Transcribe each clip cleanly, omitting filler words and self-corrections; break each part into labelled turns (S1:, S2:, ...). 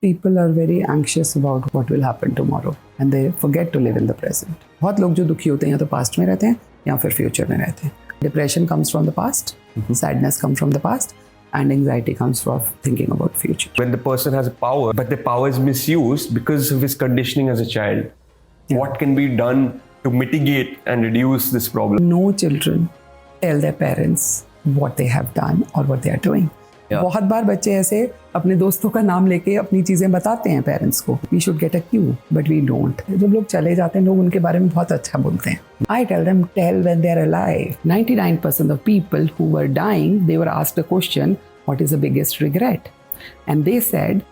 S1: People are very anxious about what will happen tomorrow and they forget to live in the present. बहुत लोग जो दुखी होते हैं या तो पास्ट में रहते हैं या फिर फ्यूचर में रहते हैं. Depression comes from the past, sadness comes from the past, and anxiety comes from thinking about future.
S2: When the person has a power, but the power is misused because of his conditioning as a child, what can be done to mitigate and reduce this problem?
S1: No children tell their parents what they have done or what they are doing. बहुत बार बच्चे ऐसे अपने दोस्तों का नाम लेके अपनी चीजें बताते हैं पेरेंट्स को. We should get a cue but we don't. जब लोग चले जाते हैं लोग उनके बारे में बहुत अच्छा बोलते हैं. I tell them tell when they are alive. 99% of people who were dying they were asked a question, what is the biggest regret, and they said,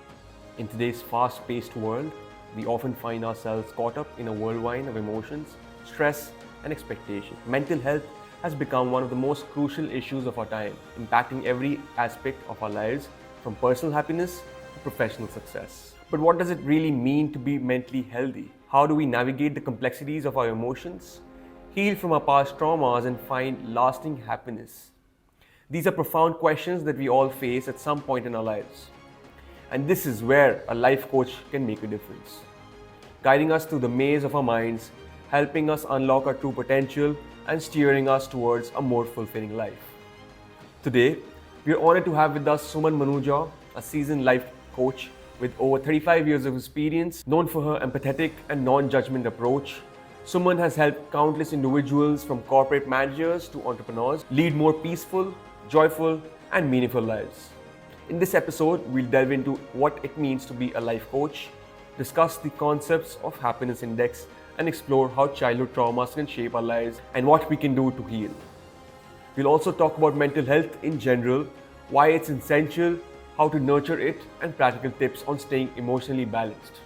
S3: in today's fast-paced world, we often find ourselves caught up in a whirlwind of emotions, stress, and expectation. Mental health has become one of the most crucial issues of our time, impacting every aspect of our lives, from personal happiness to professional success. But what does it really mean to be mentally healthy? How do we navigate the complexities of our emotions, heal from our past traumas, and find lasting happiness? These are profound questions that we all face at some point in our lives. And this is where a life coach can make a difference, guiding us through the maze of our minds, helping us unlock our true potential, and steering us towards a more fulfilling life. Today, we are honored to have with us Suman Manuja, a seasoned life coach with over 35 years of experience. Known for her empathetic and non-judgment approach, Suman has helped countless individuals, from corporate managers to entrepreneurs, lead more peaceful, joyful, and meaningful lives. In this episode, we'll delve into what it means to be a life coach, discuss the concepts of happiness index, and explore how childhood traumas can shape our lives and what we can do to heal. We'll also talk about mental health in general, why it's essential, how to nurture it, and practical tips on staying emotionally balanced.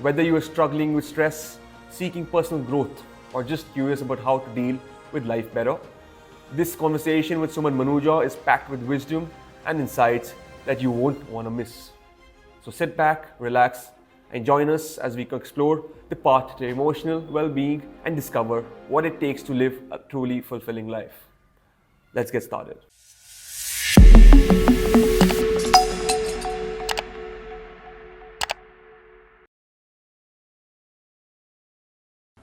S3: Whether you are struggling with stress, seeking personal growth, or just curious about how to deal with life better, this conversation with Suman Manuja is packed with wisdom and insights that you won't want to miss. So sit back, relax, and join us as we explore the path to emotional well-being and discover what it takes to live a truly fulfilling life. Let's get started.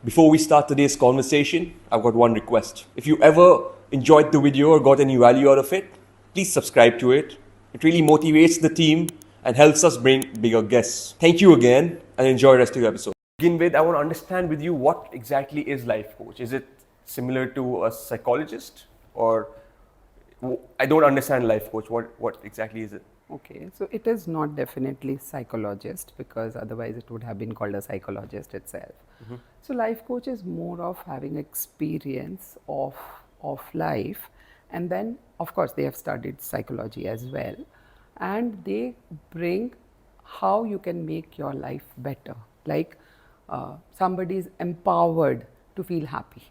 S3: Before we start today's conversation, I've got one request. If you ever enjoyed the video or got any value out of it, please subscribe to it. It really motivates the team and helps us bring bigger guests. Thank you again and enjoy the rest of the episode. To begin with, I want to understand with you, what exactly is life coach? Is it similar to a psychologist, or I don't understand life coach. What exactly is it?
S1: okay, so it is not definitely psychologist, because otherwise it would have been called a psychologist itself. So life coach is more of having experience of life, and then of course they have studied psychology as well, and they bring how you can make your life better. Like somebody is empowered to feel happy.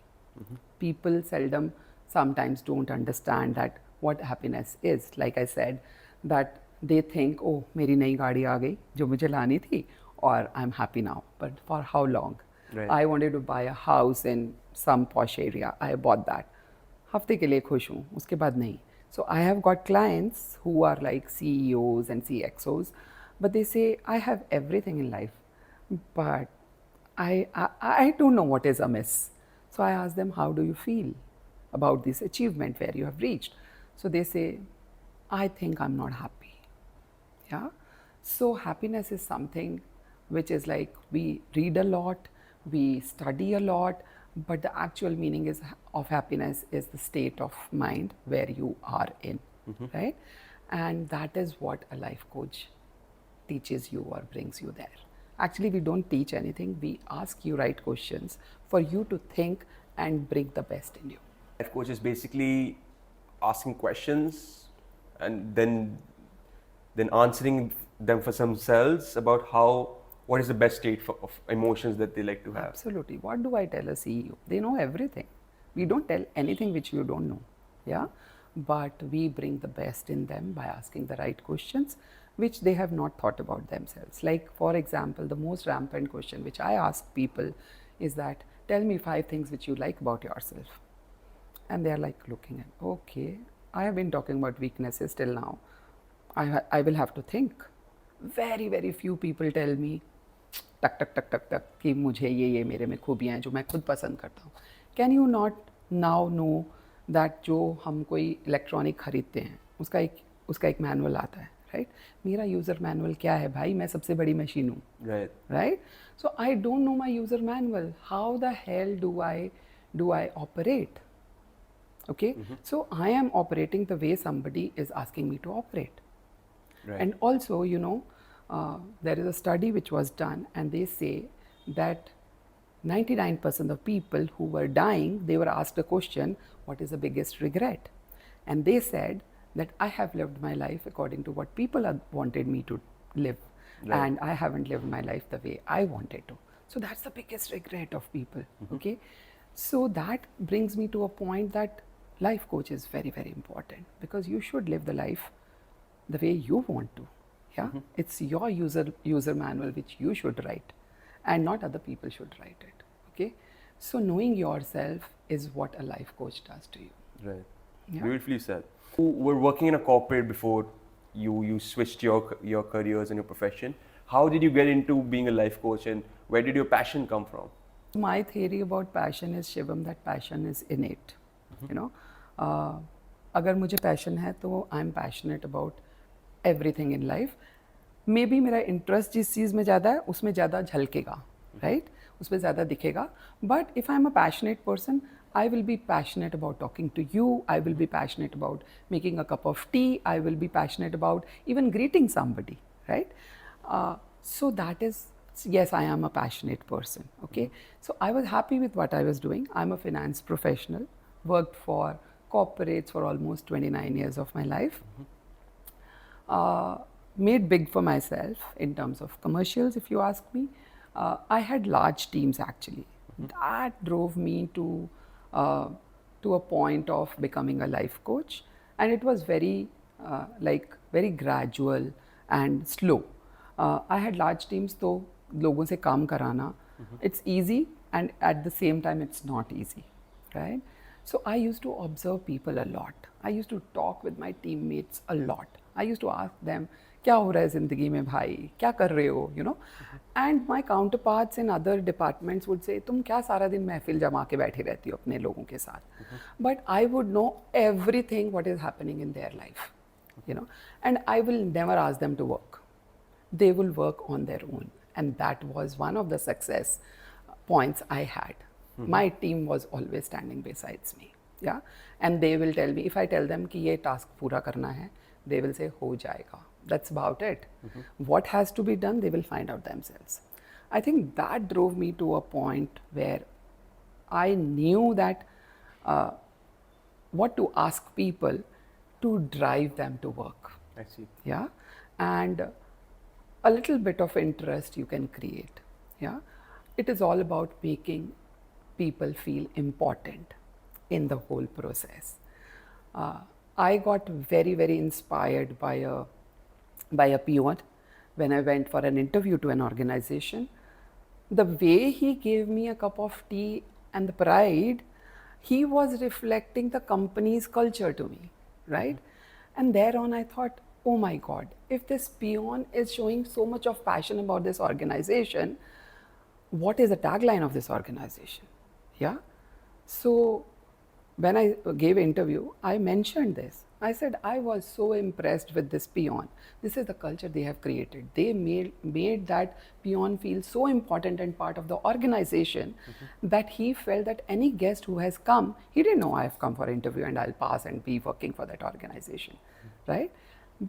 S1: People seldom sometimes don't understand that what happiness is. Like I said, that they think, oh, मेरी नई गाड़ी आ गई जो मुझे लानी थी, or I'm happy now. But for how long?
S3: Right.
S1: I wanted to buy a house in some posh area. I bought that. हफ्ते के लिए खुश हूँ, उसके बाद नहीं. So I have got clients who are like CEOs and CXOs, but they say, I have everything in life, but I don't know what is amiss. So I ask them, how do you feel about this achievement where you have reached? So they say, I think I'm not happy. Yeah. So happiness is something which is like, we read a lot, we study a lot, but the actual meaning of happiness is the state of mind where you are in, right? And that is what a life coach teaches you or brings you there. Actually, we don't teach anything. We ask you right questions for you to think and bring the best in you.
S3: Life coach is basically asking questions and then answering them for themselves about what is the best state of emotions that they like to have.
S1: Absolutely. What do I tell a CEO? They know everything. We don't tell anything which you don't know. Yeah. But we bring the best in them by asking the right questions, which they have not thought about themselves. Like, for example, the most rampant question which I ask people is that, tell me 5 things which you like about yourself. And they're like looking at, okay, I have been talking about weaknesses till now. I will have to think. very few people tell me टक टक टक टक टक कि मुझे ये मेरे में खूबियाँ हैं जो मैं खुद पसंद करता हूँ. Can you not now know that जो हम कोई इलेक्ट्रॉनिक खरीदते हैं उसका एक मैनुअल आता है, राइट? मेरा यूज़र मैनुअल क्या है भाई? मैं सबसे बड़ी मशीन हूँ, right? So I don't know my user manual. How the hell do I operate? Okay, so I am operating the way somebody is asking me to operate.
S3: Right.
S1: And also, you know, there is a study which was done, and they say that 99% of people who were dying, they were asked a question, what is the biggest regret? And they said that I have lived my life according to what people wanted me to live,
S3: Right.
S1: and I haven't lived my life the way I wanted to. So that's the biggest regret of people. Okay, so that brings me to a point that life coach is very important, because you should live the life the way you want to. Yeah, it's your user manual which you should write, and not other people should write it. Okay, so knowing yourself is what a life coach does to you.
S3: Right.
S1: Yeah.
S3: Beautifully said. You were working in a corporate before you switched your careers and your profession. How did you get into being a life coach, and where did your passion come from?
S1: My theory about passion is, Shivam, that passion is innate. You know, अगर मुझे passion है तो I'm passionate about everything in life. Maybe मेरा interest जिस चीज़ में ज़्यादा है उसमें ज़्यादा झलकेगा, right? उसमें ज़्यादा दिखेगा. But if I'm a passionate person, I will be passionate about talking to you. I will be passionate about making a cup of tea. I will be passionate about even greeting somebody, right? So that is, yes, I am a passionate person. Okay, so I was happy with what I was doing. I'm a finance professional, worked for corporates for almost 29 years of my life. Made big for myself in terms of commercials, if you ask me. I had large teams actually. That drove me to a point of becoming a life coach, and it was very very gradual and slow. I had large teams, तो लोगों से काम कराना, it's easy, and at the same time it's not easy, right? So I used to observe people a lot. I used to talk with my teammates a lot. I used to ask them, क्या हो रहा है ज़िंदगी में भाई, क्या कर रहे हो, you know? And my counterparts in other departments would say, तुम क्या सारा दिन महफिल जमा के बैठे रहती हो अपने लोगों के साथ? But I would know everything what is happening in their life, you know? And I will never ask them to work. They will work on their own. And that was one of the success points I had. My team was always standing besides me. Yeah, and they will tell me, if I tell them कि ये task पूरा करना है, they will say हो जाएगा. That's about it. What has to be done, they will find out themselves. I think that drove me to a point where I knew that what to ask people to drive them to work.
S3: I see.
S1: Yeah, and a little bit of interest you can create. Yeah, it is all about making people feel important in the whole process. I got very inspired by a peon when I went for an interview to an organization. The way he gave me a cup of tea and the pride, he was reflecting the company's culture to me, right? And thereon I thought, oh my God, if this peon is showing so much of passion about this organization, what is the tagline of this organization? Yeah. So when I gave an interview, I mentioned this. I said, I was so impressed with this peon. This is the culture they have created. They made that peon feel so important and part of the organization that he felt that any guest who has come, he didn't know I have come for an interview and I'll pass and be working for that organization, right?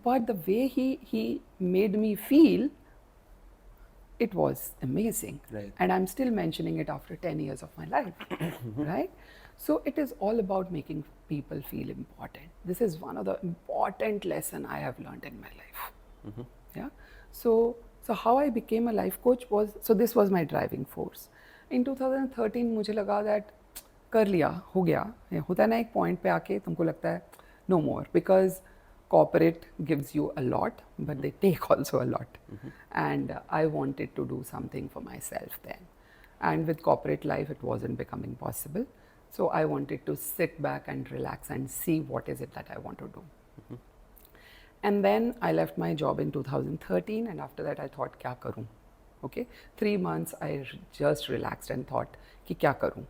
S1: But the way he made me feel, it was amazing.
S3: Right.
S1: And I'm still mentioning it after 10 years of my life, right? So it is all about making people feel important. This is one of the important lessons I have learned in my life. Yeah. So how I became a life coach was, so this was my driving force. In 2013 मुझे लगा that कर लिया, हो गया. होता है ना एक point पे आके तुमको लगता है no more, because corporate gives you a lot, but they take also a lot. And I wanted to do something for myself then. And with corporate life, it wasn't becoming possible. So I wanted to sit back and relax and see what is it that I want to do. And then I left my job in 2013, and after that I thought क्या करूँ. Okay, 3 months I just relaxed and thought कि क्या करूँ.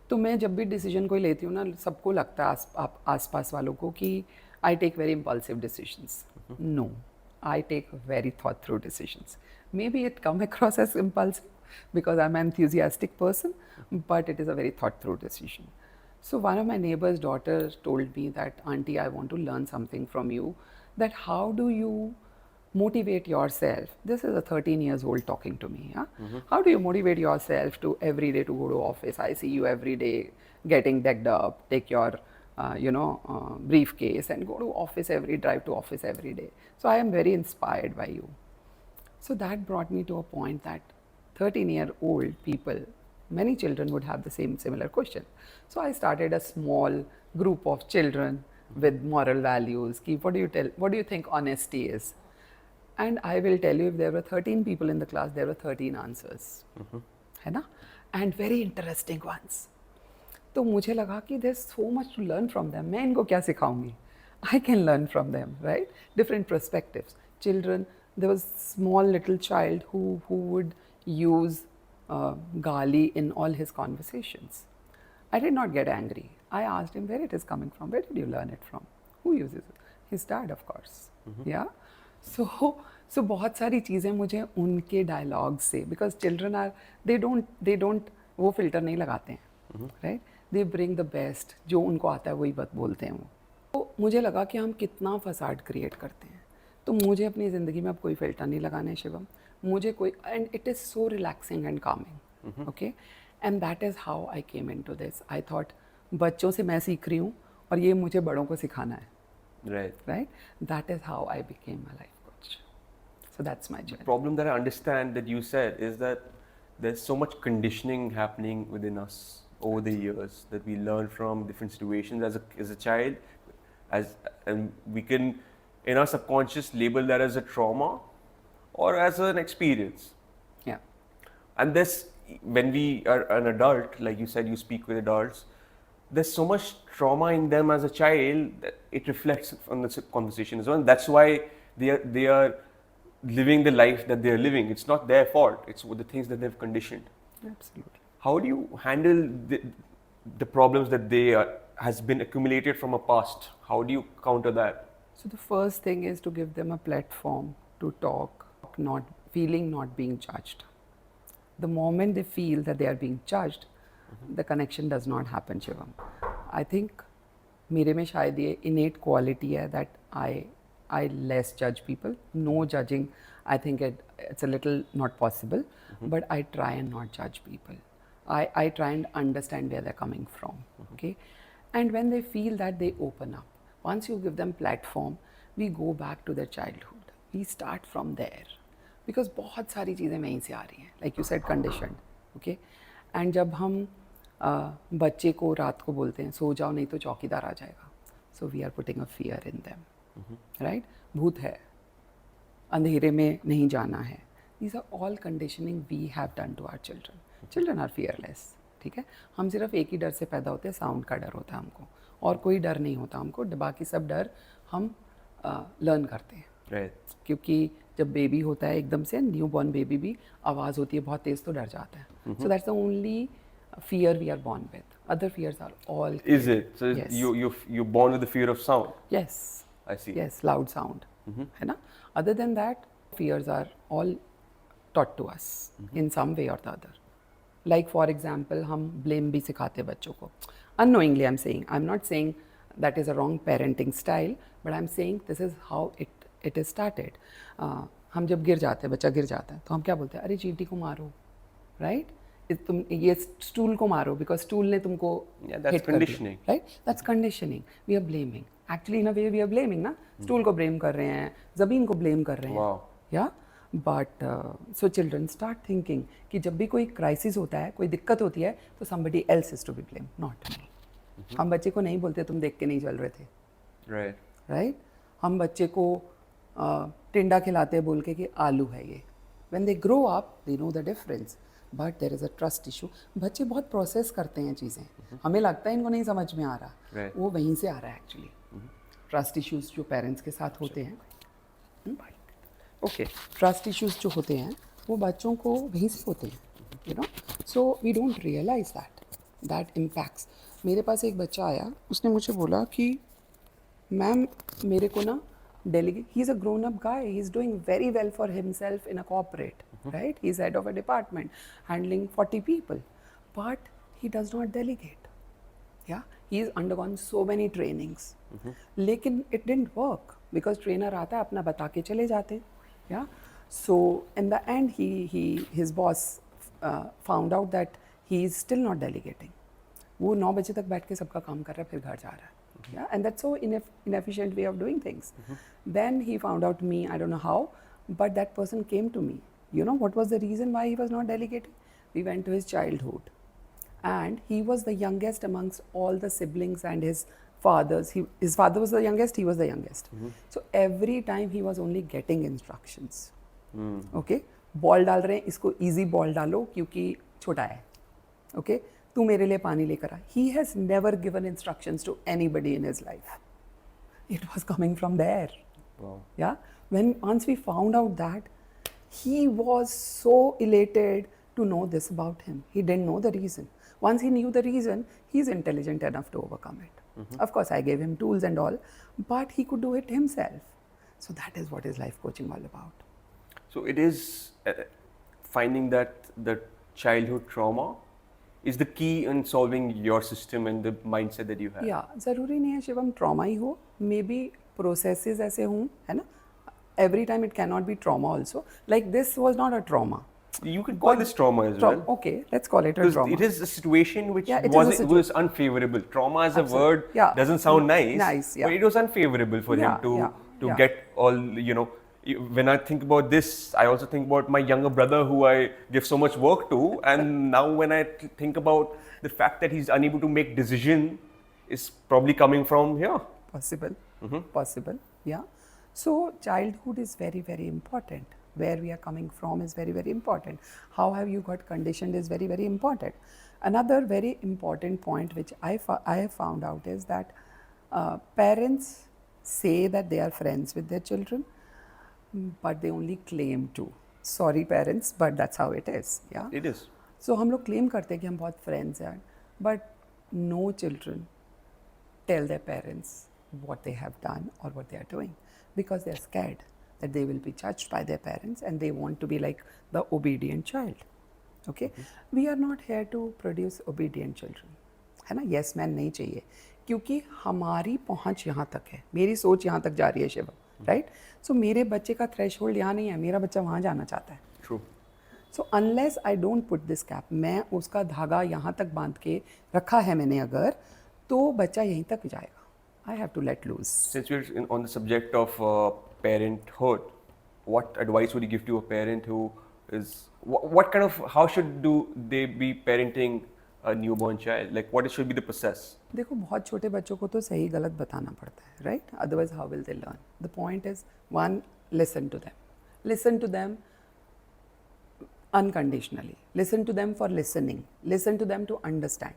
S1: तो मैं जब भी decision कोई लेती हूँ ना, सबको लगता है आसपास वालों को कि I take very impulsive decisions. No, I take very thought through decisions. Maybe it come across as impulsive because I'm an enthusiastic person, but it is a very thought through decision. So one of my neighbor's daughters told me that, Auntie, I want to learn something from you, that how do you motivate yourself? This is a 13 years old talking to me. Yeah? How do you motivate yourself to every day to go to office? I see you every day getting decked up, take your briefcase and go to office drive to office every day. So I am very inspired by you. So that brought me to a point that 13-year-old people, many children would have the similar question. So I started a small group of children with moral values. What do you think honesty is? And I will tell you, if there were 13 people in the class, there were 13 answers. है ना? And very interesting ones. तो मुझे लगा कि there's so much to learn from them. मैं इनको क्या सिखाऊंगी? I can learn from them, right? Different perspectives. Children, there was small little child who would use gali in all his conversations. I did not get angry. I asked him where it is coming from. Where did you learn it from? Who uses it? His dad, of course. Yeah. So बहुत सारी चीज़ें मुझे उनके dialogue से, because children are, they don't वो filter नहीं लगाते हैं, right? They bring the best, जो उनको आता है वही बात बोलते हैं वो. तो मुझे लगा कि हम कितना फसाड क्रिएट करते हैं. तो मुझे अपनी ज़िंदगी में अब कोई फिल्टर नहीं लगाना है शिवम. मुझे कोई, and it is so relaxing and Kameng. Okay, and that is how I came into this. I thought बच्चों से मैं सीख रही हूँ और ये मुझे बड़ों को सिखाना है. Right? That is how I became a life coach. So that's my journey.
S3: The problem that I understand that you said is that there's so much conditioning happening within us over the years that we learn from different situations as a child, and we can in our subconscious label that as a trauma or as an experience.
S1: Yeah.
S3: And this, when we are an adult, like you said, you speak with adults, there's so much trauma in them as a child that it reflects on the conversation as well. And that's why they are living the life that they're living. It's not their fault. It's the things that they've conditioned.
S1: Absolutely.
S3: How do you handle the problems that has been accumulated from a past? How do you counter that?
S1: So the first thing is to give them a platform to talk, not being judged. The moment they feel that they are being judged, the connection does not happen, Shivam. I think मेरे में शायद ये innate quality है that I less judge people. No judging, I think it's a little not possible, but I try and not judge people. I try and understand where they're coming from, okay? And when they feel that, they open up. Once you give them platform, we go back to their childhood. We start from there. Because बहुत सारी चीज़ें वहीं से आ रही हैं. Like you said, conditioned, okay? And जब हम बच्चे को रात को बोलते हैं सो जाओ नहीं तो चौकीदार आ जाएगा, so we are putting a fear in them, right? भूत है, अंधेरे में नहीं जाना है. These are all conditioning we have done to our children. Children are fearless, ठीक है? हम सिर्फ एक ही डर से पैदा होते हैं, साउंड का डर होता है हमको, और कोई डर नहीं होता हमको. बाकी सब डर हम लर्न करते हैं,
S3: right?
S1: क्योंकि जब बेबी होता है एकदम से, न्यू बॉर्न बेबी भी आवाज़ होती है बहुत तेज़ तो डर जाता है. So that's the only fear we are born with. Other fears are all.
S3: Is it? So
S1: yes.
S3: you're born with the fear of sound.
S1: Yes.
S3: I see.
S1: Yes, loud sound. है ना? Other than that, fears are all taught to us in some way or the other. Like for example, हम blame भी सिखाते हैं बच्चों को. Unknowingly, I'm saying. I'm not saying that is a wrong parenting style, but I'm saying this is how it is started. हम जब गिर जाते हैं, बच्चा गिर जाता है, तो हम क्या बोलते हैं? अरे चींटी को मारो, right? तुम ये स्टूल को मारो because स्टूल ने तुमको
S3: that's conditioning,
S1: right? That's conditioning. We are blaming. Actually, in a way, we are blaming, ना? स्टूल को blame कर रहे हैं, ज़मीन को blame कर रहे हैं.
S3: Wow.
S1: Yeah. But so children start thinking कि जब भी कोई crisis होता है, कोई दिक्कत होती है, तो somebody else is to be blamed, not me. हम बच्चे को नहीं बोलते तुम देख के नहीं चल रहे थे.
S3: Right.
S1: Right? हम बच्चे को टिंडा खिलाते हैं बोल के कि आलू है ये. When they grow up, they know the difference. But there is a trust issue. बच्चे बहुत प्रोसेस करते हैं चीज़ें. हमें लगता है इनको नहीं समझ में आ रहा.
S3: Right.
S1: वो वहीं से आ रहा है एक्चुअली. ट्रस्ट इश्यूज जो पेरेंट्स के साथ होते हैं, ओके, ट्रस्ट इश्यूज जो होते हैं वो बच्चों को वहीं से होते हैं, you know, so we don't realise that impacts. मेरे पास एक बच्चा आया, उसने मुझे बोला कि मैम मेरे को ना delegate, he's a grown up guy, he's doing very well for himself in a corporate, right? He's head of a department handling 40 people, but he does not delegate. Yeah, he's undergone so many trainings, लेकिन it didn't work because trainer आता है अपना बता के चले जाते. Yeah, so in the end his boss found out that he is still not delegating. वो 9 बजे तक बैठ के सबका काम कर रहा है, फिर घर जा रहा है. Yeah, and that's so inefficient way of doing things. Then he found out me, I don't know how, but that person came to me. You know what was the reason why he was not delegating? We went to his childhood, and he was the youngest amongst all the siblings and his fathers. His father was the youngest, he was the youngest. So every time he was only getting instructions. Okay, ball डाल रहे हैं, इसको easy ball डालो क्योंकि छोटा है. Okay, तू मेरे लिए पानी लेकर आ. He has never given instructions to anybody in his life. It was coming from there.
S3: Wow.
S1: Yeah. Once we found out that, he was so elated to know this about him. He didn't know the reason. Once he knew the reason, he's intelligent enough to overcome it. Of course, I gave him tools and all, but he could do it himself. So that is what is life coaching all about.
S3: So it is finding that the childhood trauma is the key in solving your system and the mindset that you have.
S1: Yeah, ज़रूरी नहीं है Shivam trauma ही हो, may be processes ऐसे हों, है ना. Every time it cannot be trauma also. Like this was not a trauma.
S3: You could call this trauma as well.
S1: Okay, let's call it a
S3: Because
S1: trauma.
S3: it is a situation which
S1: Yeah, it is a
S3: was unfavorable. Trauma as a word
S1: Yeah.
S3: doesn't sound nice,
S1: Nice, yeah.
S3: but it was unfavorable for him to
S1: yeah.
S3: get all, you know. When I think about this, I also think about my younger brother who I give so much work to, and now when I think about the fact that he's unable to make decision, is probably coming from here.
S1: Possible. Possible. Yeah. So childhood is very, very important. Where we are coming from is very, very important. How have you got conditioned is very, very important. Another very important point which I have found out is that parents say that they are friends with their children, but they only claim to. Sorry parents, but that's how it is. Yeah.
S3: It is.
S1: So हम लोग claim करते हैं कि हम बहुत friends हैं, but no children tell their parents what they have done or what they are doing because they are scared that they will be judged by their parents and they want to be like the obedient child. Okay, we are not here to produce obedient children, है ना. Yes man नहीं चाहिए क्योंकि हमारी पहुंच यहाँ तक है, मेरी सोच यहाँ तक जा रही है शिवम, राइट. सो मेरे बच्चे का थ्रेशहोल्ड यहाँ नहीं है, मेरा बच्चा वहाँ जाना चाहता है.
S3: True.
S1: So unless I don't put this cap, मैं उसका धागा यहाँ तक बांध के रखा है मैंने अगर, तो बच्चा यहीं तक जाएगा. I have to let loose.
S3: Since we're on the subject of parenthood, what advice would you give to a parent who is what kind of, how should they be parenting a newborn child? Like what should be the process?
S1: देखो बहुत छोटे बच्चों को तो सही गलत बताना पड़ता है, right. Otherwise how will they learn. The point is one, listen to them unconditionally. Listen to them for listening. Listen to them to understand.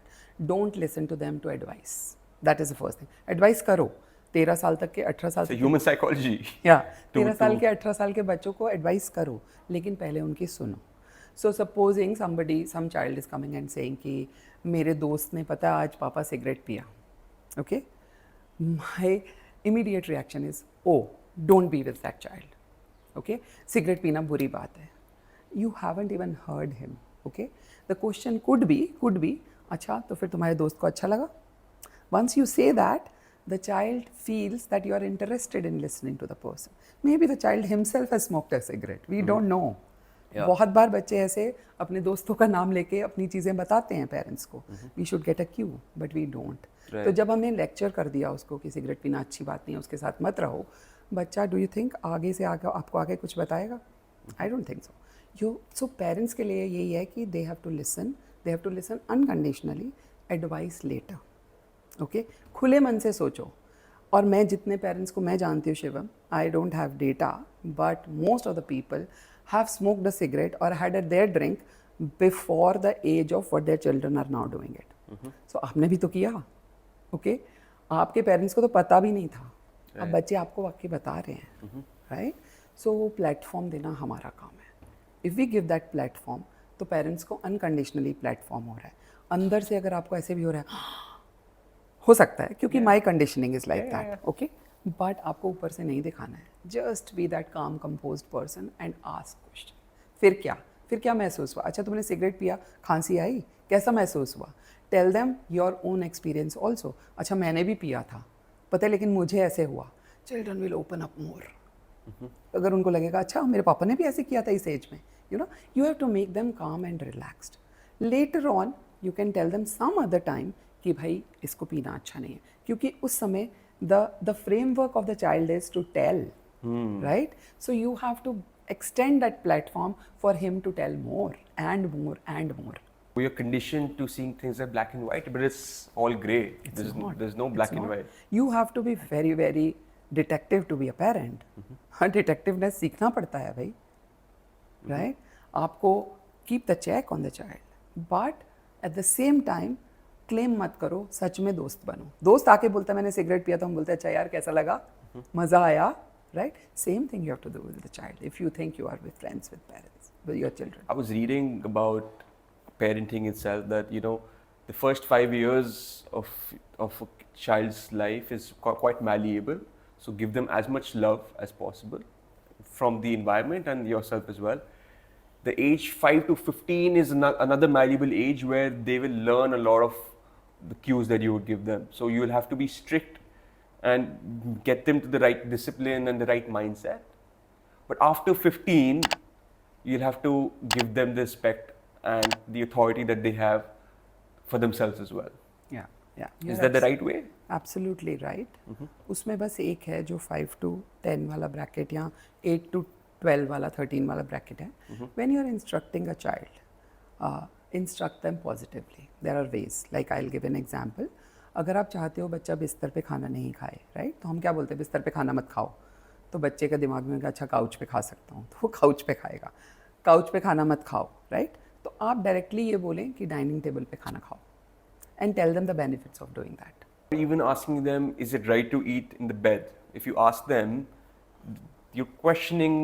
S1: Don't listen to them to advise. That is the first thing. Advice करो. 13 साल तक के 18 साल
S3: So human psychology.
S1: या 13 साल के 18 साल के बच्चों को एडवाइस करो, लेकिन पहले उनकी सुनो. So supposing some child is coming and saying कि मेरे दोस्त ने पता आज पापा सिगरेट पिया. Okay, my immediate reaction is oh don't be with that child. Okay, cigarette पीना बुरी बात है. You haven't even heard him. Okay, the question could be अच्छा तो फिर तुम्हारे दोस्त को अच्छा लगा. Once you say that, the child feels that you are interested in listening to the person. Maybe the child himself has smoked a cigarette. We don't know.
S3: Yeah.
S1: बहुत बार बच्चे ऐसे अपने दोस्तों का नाम लेके अपनी चीज़ें बताते हैं पेरेंट्स को. We should get a cue, but we don't. तो जब हमने लेक्चर कर दिया उसको कि सिगरेट पीना अच्छी बात नहीं है, उसके साथ मत रहो, बच्चा डू यू थिंक आगे से आगे आपको आगे कुछ बताएगा? I don't think so. So parents के लिए यही है कि they have to listen unconditionally, advice later. Okay, खुले मन से सोचो. और मैं जितने पेरेंट्स को मैं जानती हूँ Shivam, I don't have data, but most of the people have smoked a cigarette और had their drink before the age of what their children are now doing it. So आपने भी तो किया. ओके, आपके पेरेंट्स को तो पता भी नहीं था. अब बच्चे आपको वाकई बता रहे हैं, राइट? सो वो प्लेटफॉर्म देना हमारा काम है. If we give that platform, तो पेरेंट्स को अनकंडीशनली प्लेटफॉर्म हो रहा है. अंदर से अगर आपको ऐसे भी हो रहा है, हो सकता है क्योंकि my conditioning is like that, okay, but आपको ऊपर से नहीं दिखाना है. Just be that calm composed person and ask question. फिर क्या महसूस हुआ? अच्छा, तुमने सिगरेट पिया, खांसी आई, कैसा महसूस हुआ? Tell them your own experience also. अच्छा, मैंने भी पिया था, पता है, लेकिन मुझे ऐसे हुआ. Children will open up more. अगर उनको लगेगा अच्छा मेरे पापा ने भी ऐसे किया था इस एज में, you have to make them calm and relaxed. Later on you can tell them some other time कि भाई इसको पीना अच्छा नहीं है, क्योंकि उस समय the framework of the child is to tell, right? So you have to extend that platform for him to tell more and more and more.
S3: We are conditioned to seeing things as black and white, but it's all grey. There's no black and white.
S1: You have to be very very detective to be a parent. हाँ, डिटेक्टिवनेस सीखना पड़ता है भाई, right? आपको keep the check on the child, but at the same time claim मत करो, सच में दोस्त बनो. दोस्त आके बोलता है मैंने सिगरेट पिया, तो हम बोलते हैं अच्छा यार कैसा लगा, मज़ा आया, right? Same thing you have to do with the child if you think you are with friends with parents with your children.
S3: I was reading about parenting itself that the first 5 years of a child's life is quite malleable. So give them as much love as possible from the environment and yourself as well. The age 5 to 15 is another malleable age where they will learn a lot of the cues that you would give them. So you will have to be strict and get them to the right discipline and the right mindset. But after 15, you'll have to give them the respect and the authority that they have for themselves as well.
S1: Yeah.
S3: Is that the right way?
S1: Absolutely right. उसमें बस एक है जो 5 to 10 वाला bracket या 8 to 12 वाला 13 वाला bracket है. When you are instructing a child, instruct them positively. There are ways. Like I'll give an example. अगर आप चाहते हो बच्चा बिस्तर पे खाना नहीं खाए, राइट? तो हम क्या बोलते हैं, बिस्तर पे खाना मत खाओ. तो बच्चे का दिमाग में अच्छा काउच पे खा सकता हूँ, तो वो काउच पे खाएगा. काउच पे खाना मत खाओ, राइट? तो आप डायरेक्टली ये बोलें कि डाइनिंग टेबल पे खाना खाओ, and tell them the benefits of doing that.
S3: Even asking them, is it right to eat in the bed? If you ask them, you're questioning,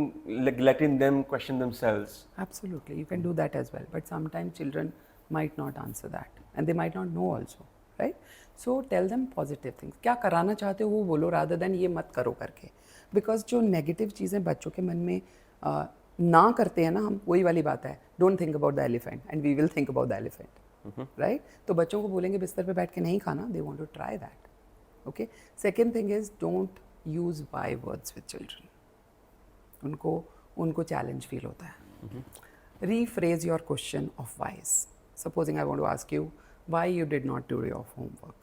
S3: like letting them question themselves.
S1: Absolutely, you can do that as well. But sometimes children might not answer that, and they might not know also, right? So tell them positive things. क्या कराना चाहते हो वो बोलो, rather than ये मत करो करके. Because जो negative चीज़ें बच्चों के मन में ना करते हैं ना, हम वही वाली बात है. Don't think about the elephant, and we will think about the elephant. Right? तो बच्चों को बोलेंगे बिस्तर पे बैठ के नहीं खाना, they want to try that. Okay. Second thing is don't use why words with children. उनको चैलेंज फील होता है. रीफ्रेज योर क्वेश्चन ऑफ वाइज. Supposing I want to ask you why you did not do your homework.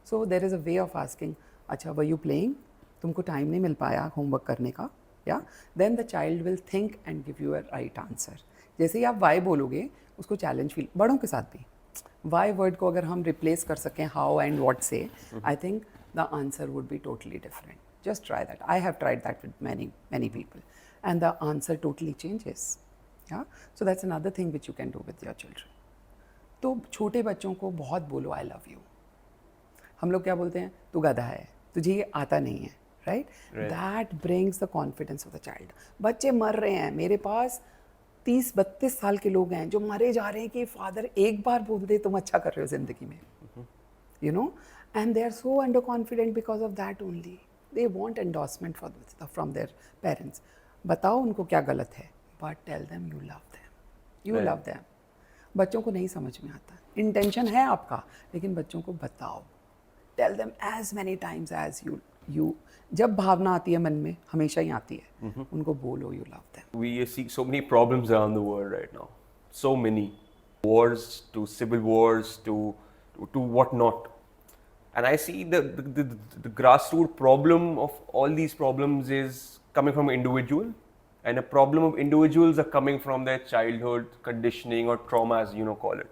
S1: So there is a way of asking, अच्छा were you playing, तुमको time नहीं मिल पाया होमवर्क करने का, या then the child will think and give you a right answer. जैसे ही आप वाई बोलोगे उसको चैलेंज फील. बड़ों के साथ भी वाई वर्ड को अगर हम रिप्लेस कर सकें हाउ एंड व्हाट से, I think the answer would be totally different. Just try that. I have tried that with many people and the answer totally changes. Yeah, so that's another thing which you can do with your children. तो छोटे बच्चों को बहुत बोलो I love you. हम लोग क्या बोलते हैं, तू गधा है, तुझे ये आता नहीं है, right? That brings the confidence of the child. बच्चे मर रहे हैं, मेरे पास 30-32 साल के लोग हैं जो मरे जा रहे हैं कि फादर एक बार बोल दे तुम अच्छा कर रहे हो ज़िंदगी में, you know, and they are so under confident because of that only. They want endorsement from their parents. बताओ उनको क्या गलत है, but tell them you love them, you love them. बच्चों को नहीं समझ में आता. इंटेंशन है आपका, लेकिन बच्चों को बताओ. Tell them as many times as you जब भावना आती है मन में, हमेशा ही आती है, उनको बोलो you love them.
S3: We see so many problems around the world right now. So many wars, to civil wars, to what not. And I see the grassroots problem of all these problems is coming from an individual, and a problem of individuals are coming from their childhood conditioning or trauma, as call it.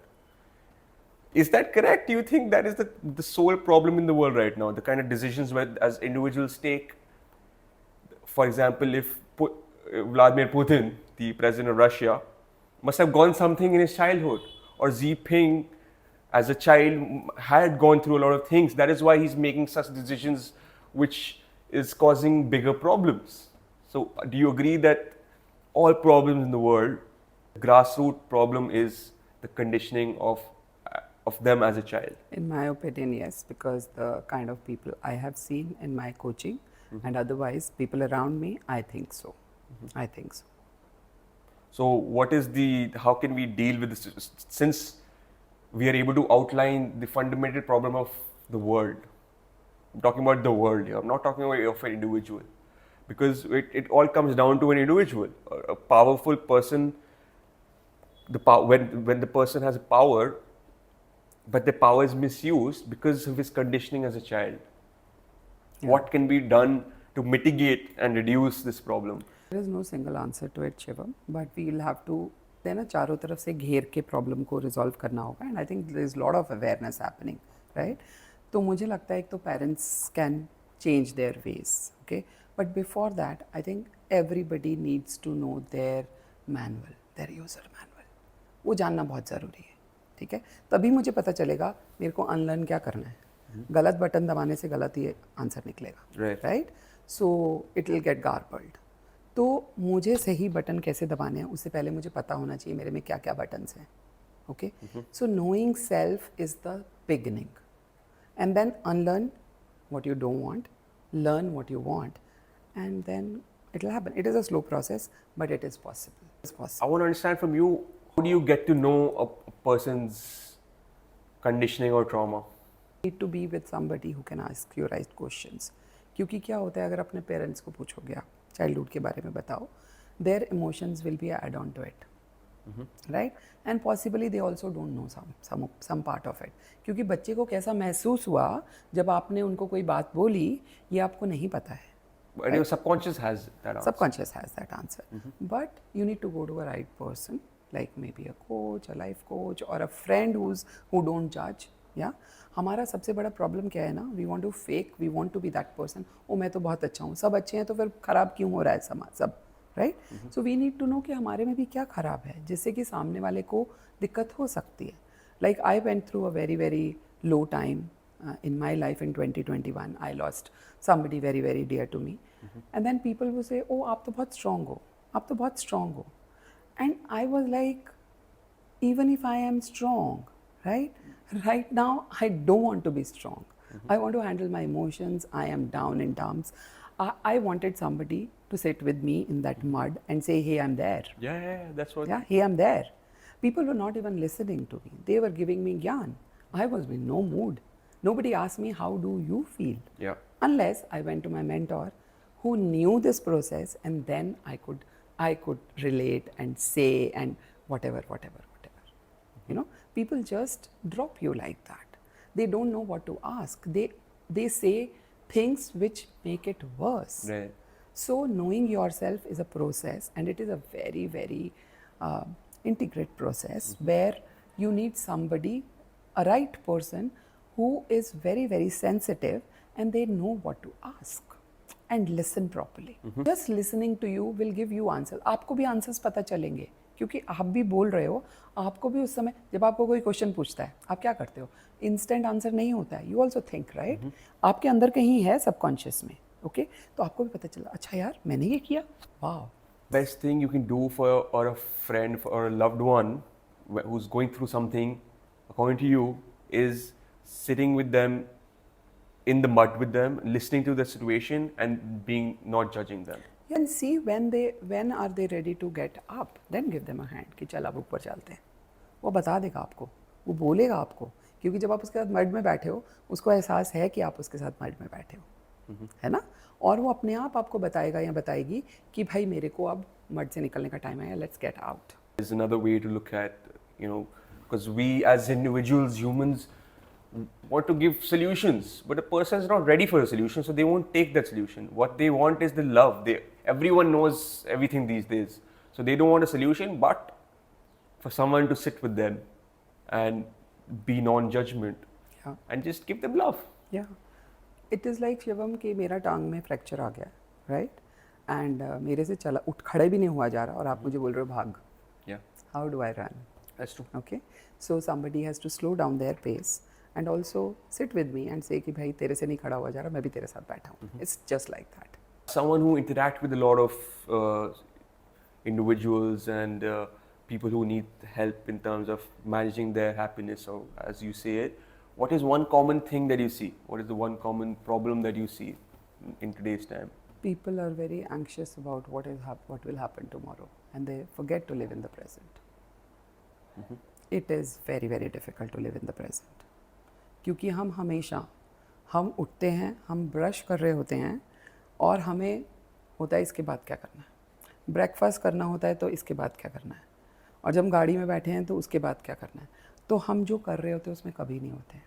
S3: Is that correct? Do you think that is the sole problem in the world right now? The kind of decisions where as individuals take, for example, if Vladimir Putin, the president of Russia, must have gone something in his childhood, or Xi Jinping as a child had gone through a lot of things. That is why he's making such decisions which is causing bigger problems. So, do you agree that all problems in the world, the grassroots problem is the conditioning of them as a child?
S1: In my opinion, yes, because the kind of people I have seen in my coaching and otherwise people around me, I think so. I think so.
S3: So, how can we deal with this? Since we are able to outline the fundamental problem of the world. I'm talking about the world here. I'm not talking about of an individual. Because it all comes down to an individual. A powerful person, when the person has power, but the power is misused because of his conditioning as a child.
S1: Yeah.
S3: What can be done to mitigate and reduce this problem?
S1: There is no single answer to it, Shivam, but we'll have to then चारों तरफ से घेर के problem को resolve करना होगा and I think there is lot of awareness happening right. तो मुझे लगता है एक तो parents can change their ways okay but before that I think everybody needs to know their manual their user manual. वो जानना बहुत ज़रूरी है. ठीक है, तभी मुझे पता चलेगा मेरे को अनलर्न क्या करना है. गलत बटन दबाने से गलत ही आंसर निकलेगा right. So it will get garbled. तो मुझे सही बटन कैसे दबाने हैं उससे पहले मुझे पता होना चाहिए मेरे में क्या क्या बटन्स हैं. Okay, so knowing self is the beginning and then unlearn what you don't want, learn what you want, and then it will happen. It is a slow process, but it is possible. It's possible.
S3: I want to understand from you, how do you get to know a person's conditioning or trauma?
S1: You need to be with somebody who can ask you right questions. क्योंकि क्या होता है अगर अपने parents को पूछोगे आप childhood के बारे में बताओ, their emotions will be add on to it. Right and possibly they also don't know some part of it. क्योंकि बच्चे को कैसा महसूस हुआ जब आपने उनको कोई बात बोली ये आपको नहीं पता है.
S3: But your subconscious has that answer.
S1: Subconscious has that answer. But you need to go to a right person, like maybe a coach, a life coach, or a friend who don't judge. Yeah? हमारा सबसे बड़ा problem क्या है ना, we want to fake, we want to be that person. ओ मैं तो बहुत अच्छा हूँ, सब अच्छे हैं तो फिर खराब क्यों हो रहा है समाज सब. Right, so we need to know कि हमारे में भी क्या ख़राब है जिससे कि सामने वाले को दिक्कत हो सकती है. Like I went through a very very low time in my life in 2021. I lost somebody very very dear to me, and then people will say, oh आप तो बहुत strong हो, आप तो बहुत strong हो. And I was like, even if I am strong, right now I don't want to be strong. I want to handle my emotions. I am down in dumps. I wanted somebody to sit with me in that mud and say, hey, I'm there.
S3: Yeah, that's what.
S1: Yeah, hey, I'm there. People were not even listening to me. They were giving me gyan. I was in no mood. Nobody asked me, how do you feel?
S3: Yeah.
S1: Unless I went to my mentor who knew this process, and then I could relate and say and whatever. You know, people just drop you like that. They don't know what to ask. They say things which make it worse.
S3: Right.
S1: So knowing yourself is a process, and it is a very very integrated process where you need somebody, a right person who is very very sensitive and they know what to ask and listen properly. Just listening to you will give you answer. आपको भी answers पता चलेंगे क्योंकि आप भी बोल रहे हो. आपको भी उस समय जब आपको कोई क्वेश्चन पूछता है आप क्या करते हो, इंस्टेंट आंसर नहीं होता है. यू ऑल्सो थिंक राइट, आपके अंदर कहीं है सबकॉन्शियस में. ओके, तो आपको भी पता चला अच्छा यार मैंने ये किया. वाह.
S3: Best thing you can do for a friend or a loved one who's going through something, according to you, is sitting with them in the mud with them, listening to the situation and not judging them.
S1: And see when are they ready to get up, then give them a hand कि चल अब ऊपर चलते हैं. वो बता देगा आपको, वो बोलेगा आपको, क्योंकि जब आप उसके साथ मड में बैठे हो उसको एहसास है कि आप उसके साथ मड में बैठे हो, है ना. और वो अपने आप आपको बताएगा या बताएगी कि भाई मेरे को अब मड से निकलने का टाइम है, let's get out.
S3: There's another way to look at, because we as individuals, humans, want to give solutions, but a person is not ready for a solution, so they won't take that solution. What they want is the love. Everyone knows everything these days, so they don't want a solution, but for someone to sit with them and be non-judgment, and just give them love.
S1: Yeah, it is like Shivam कि मेरा टांग में fracture आ गया, right, and मेरे से चला उठ खड़े भी नहीं हुआ जा रहा और आप मुझे बोल रहे हो भाग.
S3: Yeah,
S1: How do I run?
S3: that's true.
S1: Okay, so somebody has to slow down their pace and also sit with me and say कि भाई तेरे से नहीं खड़ा हुआ जा रहा, मैं भी तेरे साथ बैठा हूँ. It's just like that.
S3: Someone who interact with a lot of individuals and people who need help in terms of managing their happiness, or as you say it, what is one common thing that you see? What is the one common problem that you see in today's time?
S1: People are very anxious about what will happen tomorrow, and they forget to live in the present. It is very very difficult to live in the present, क्योंकि हम उठते हैं, हम brush कर रहे होते हैं और हमें होता है इसके बाद क्या करना है, ब्रेकफास्ट करना होता है तो इसके बाद क्या करना है, और जब हम गाड़ी में बैठे हैं तो उसके बाद क्या करना है. तो हम जो कर रहे होते हैं उसमें कभी नहीं होते हैं,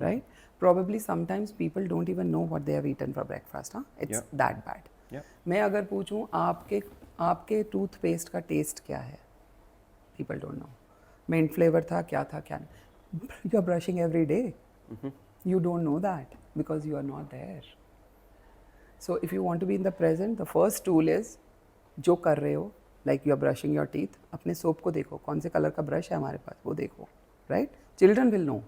S1: right. Probably sometimes people don't even know what they have eaten for breakfast. It's that bad. मैं अगर पूछूं आपके टूथपेस्ट का टेस्ट क्या है, people don't know. Mint flavour था, क्या नहीं. You are brushing every day. You don't know that because you are not there. So if you want to be in the present, the first tool is जो कर रहे हो, like you are brushing your teeth, अपने soap को देखो, कौन से colour का ब्रश है हमारे पास, वो देखो, right? Children will know.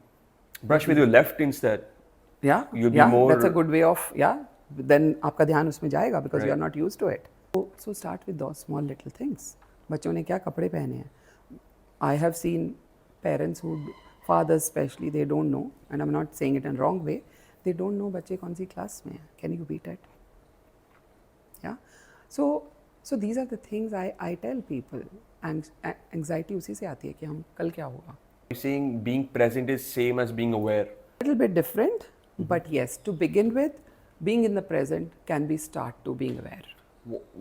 S3: Brush with your left instead.
S1: Yeah,
S3: You'll be more.
S1: That's a good way of, then आपका ध्यान उसमें जाएगा because you are not used to it. So start with those small little things. बच्चों ने क्या कपड़े पहने हैं. I have seen parents who, fathers especially, they don't know, and I'm not saying it in wrong way, they don't know बच्चे कौन सी class में हैं. Can you beat it? Yeah. So these are the things I tell people. And anxiety उसी से आती है कि हम कल क्या होगा.
S3: You're saying being present is same as being aware.
S1: A little bit different, but yes, to begin with, being in the present can be start to being aware.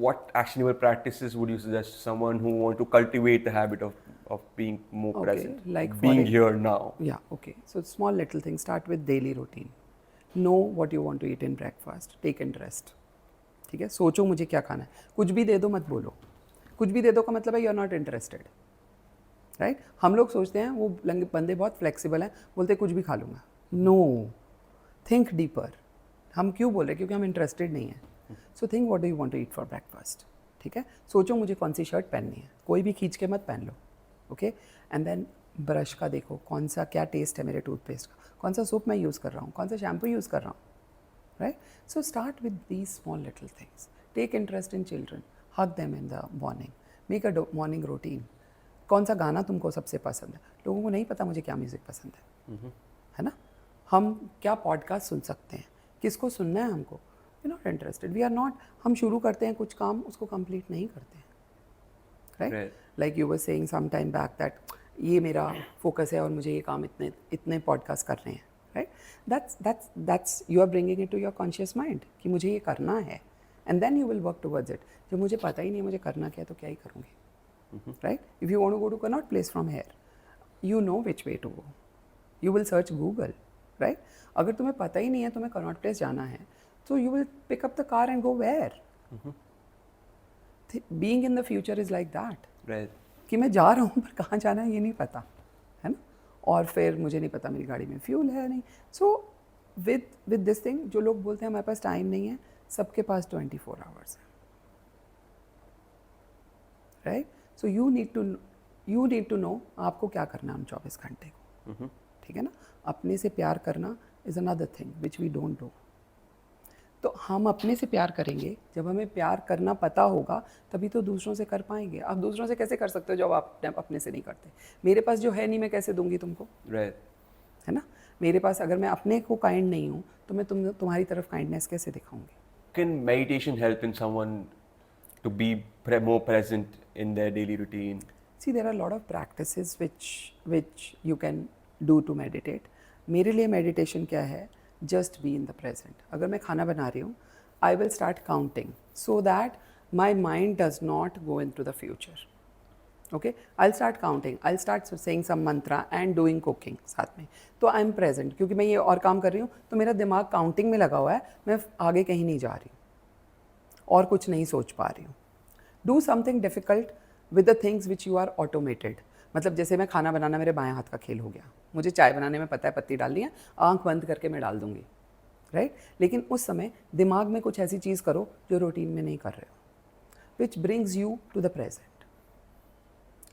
S3: What actionable practices would you suggest to someone who want to cultivate the habit of being more present,
S1: like
S3: being here now?
S1: Yeah, okay. So small little things. Start with daily routine. Know what you want to eat in breakfast. Take interest. ठीक है, सोचो मुझे क्या खाना है. कुछ भी दे दो, मत बोलो. कुछ भी दे दो का मतलब है you are not interested, right. हम लोग सोचते हैं वो बंदे बहुत फ्लेक्सिबल हैं, बोलते कुछ भी खा लूँगा. No, think deeper. हम क्यों बोल रहे हैं? क्योंकि हम इंटरेस्टेड नहीं हैं. So think what do you want to eat for breakfast. ठीक है, सोचो मुझे कौन सी शर्ट पहननी है, कोई भी खींच के मत पहन लो. ओके, एंड देन ब्रश का देखो कौन सा क्या टेस्ट है मेरे टूथपेस्ट का, कौन सा सोप मैं यूज़ कर रहा हूँ, कौन सा शैम्पू यूज़ कर रहा हूँ, right. So start with these small little things. Take interest in children, hug them in the morning, make a morning routine. कौन सा गाना तुमको सबसे पसंद है? लोगों को नहीं पता मुझे क्या म्यूज़िक पसंद है ना. हम क्या पॉडकास्ट सुन सकते हैं, किसको सुनना है हमको, we not interested, we are not. हम शुरू करते हैं कुछ काम, उसको कंप्लीट नहीं करते हैं, right. Like you were saying some time back that ये मेरा फोकस है और मुझे ये काम इतने पॉडकास्ट करने हैं, right. That's you are bringing it to your conscious mind कि मुझे ये करना है, and then you will work towards it. जब मुझे पता ही नहीं है मुझे करना क्या है तो क्या ही करूँगी, right? If you want to go to Connaught Place from here, you know which way to go. You will search Google, right? अगर तुम्हें पता ही नहीं है तुम्हें Connaught Place जाना है, तो you will pick up the car and go where? Being in the future is like that.
S3: Right.
S1: कि मैं जा रहा हूँ पर कहाँ जाना है ये नहीं पता, है ना. और फिर मुझे नहीं पता मेरी गाड़ी में फ्यूल है नहीं. So with this thing, जो लोग बोलते हैं हमारे पास टाइम नहीं है, सबके पास 24 hours है, right? So you need to know आपको क्या करना है हम 24 घंटे को. ठीक है ना. अपने से प्यार करना is another thing which we don't do. तो हम अपने से प्यार करेंगे, जब हमें प्यार करना पता होगा तभी तो दूसरों से कर पाएंगे. आप दूसरों से कैसे कर सकते हो जब आप अपने से नहीं करते? मेरे पास जो है नहीं मैं कैसे दूंगी तुमको,
S3: Right.
S1: है ना. मेरे पास अगर मैं अपने को काइंड नहीं हूँ तो मैं तुम्हारी तरफ काइंडनेस कैसे दिखाऊंगी?
S3: Can meditation help in someone to be more present in their daily routine?
S1: See, there are a lot of practices which you can do to meditate. मेरे लिए meditation क्या है? Just be in the present. अगर मैं खाना बना रही हूँ, I will start counting so that my mind does not go into the future. Okay? I'll start counting. I'll start saying some mantra and doing cooking साथ में. तो I'm present. क्योंकि मैं ये और काम कर रही हूँ, तो मेरा दिमाग counting में लगा हुआ है, मैं आगे कहीं नहीं जा रही हूँ और कुछ नहीं सोच पा रही हूँ. Do something difficult with the things which you are automated. मतलब जैसे मैं खाना बनाना मेरे बाएं हाथ का खेल हो गया, मुझे चाय बनाने में पता है पत्ती डालनी है, आंख बंद करके मैं डाल दूंगी, राइट. लेकिन उस समय दिमाग में कुछ ऐसी चीज़ करो जो रूटीन में नहीं कर रहे हो, which brings you to the present.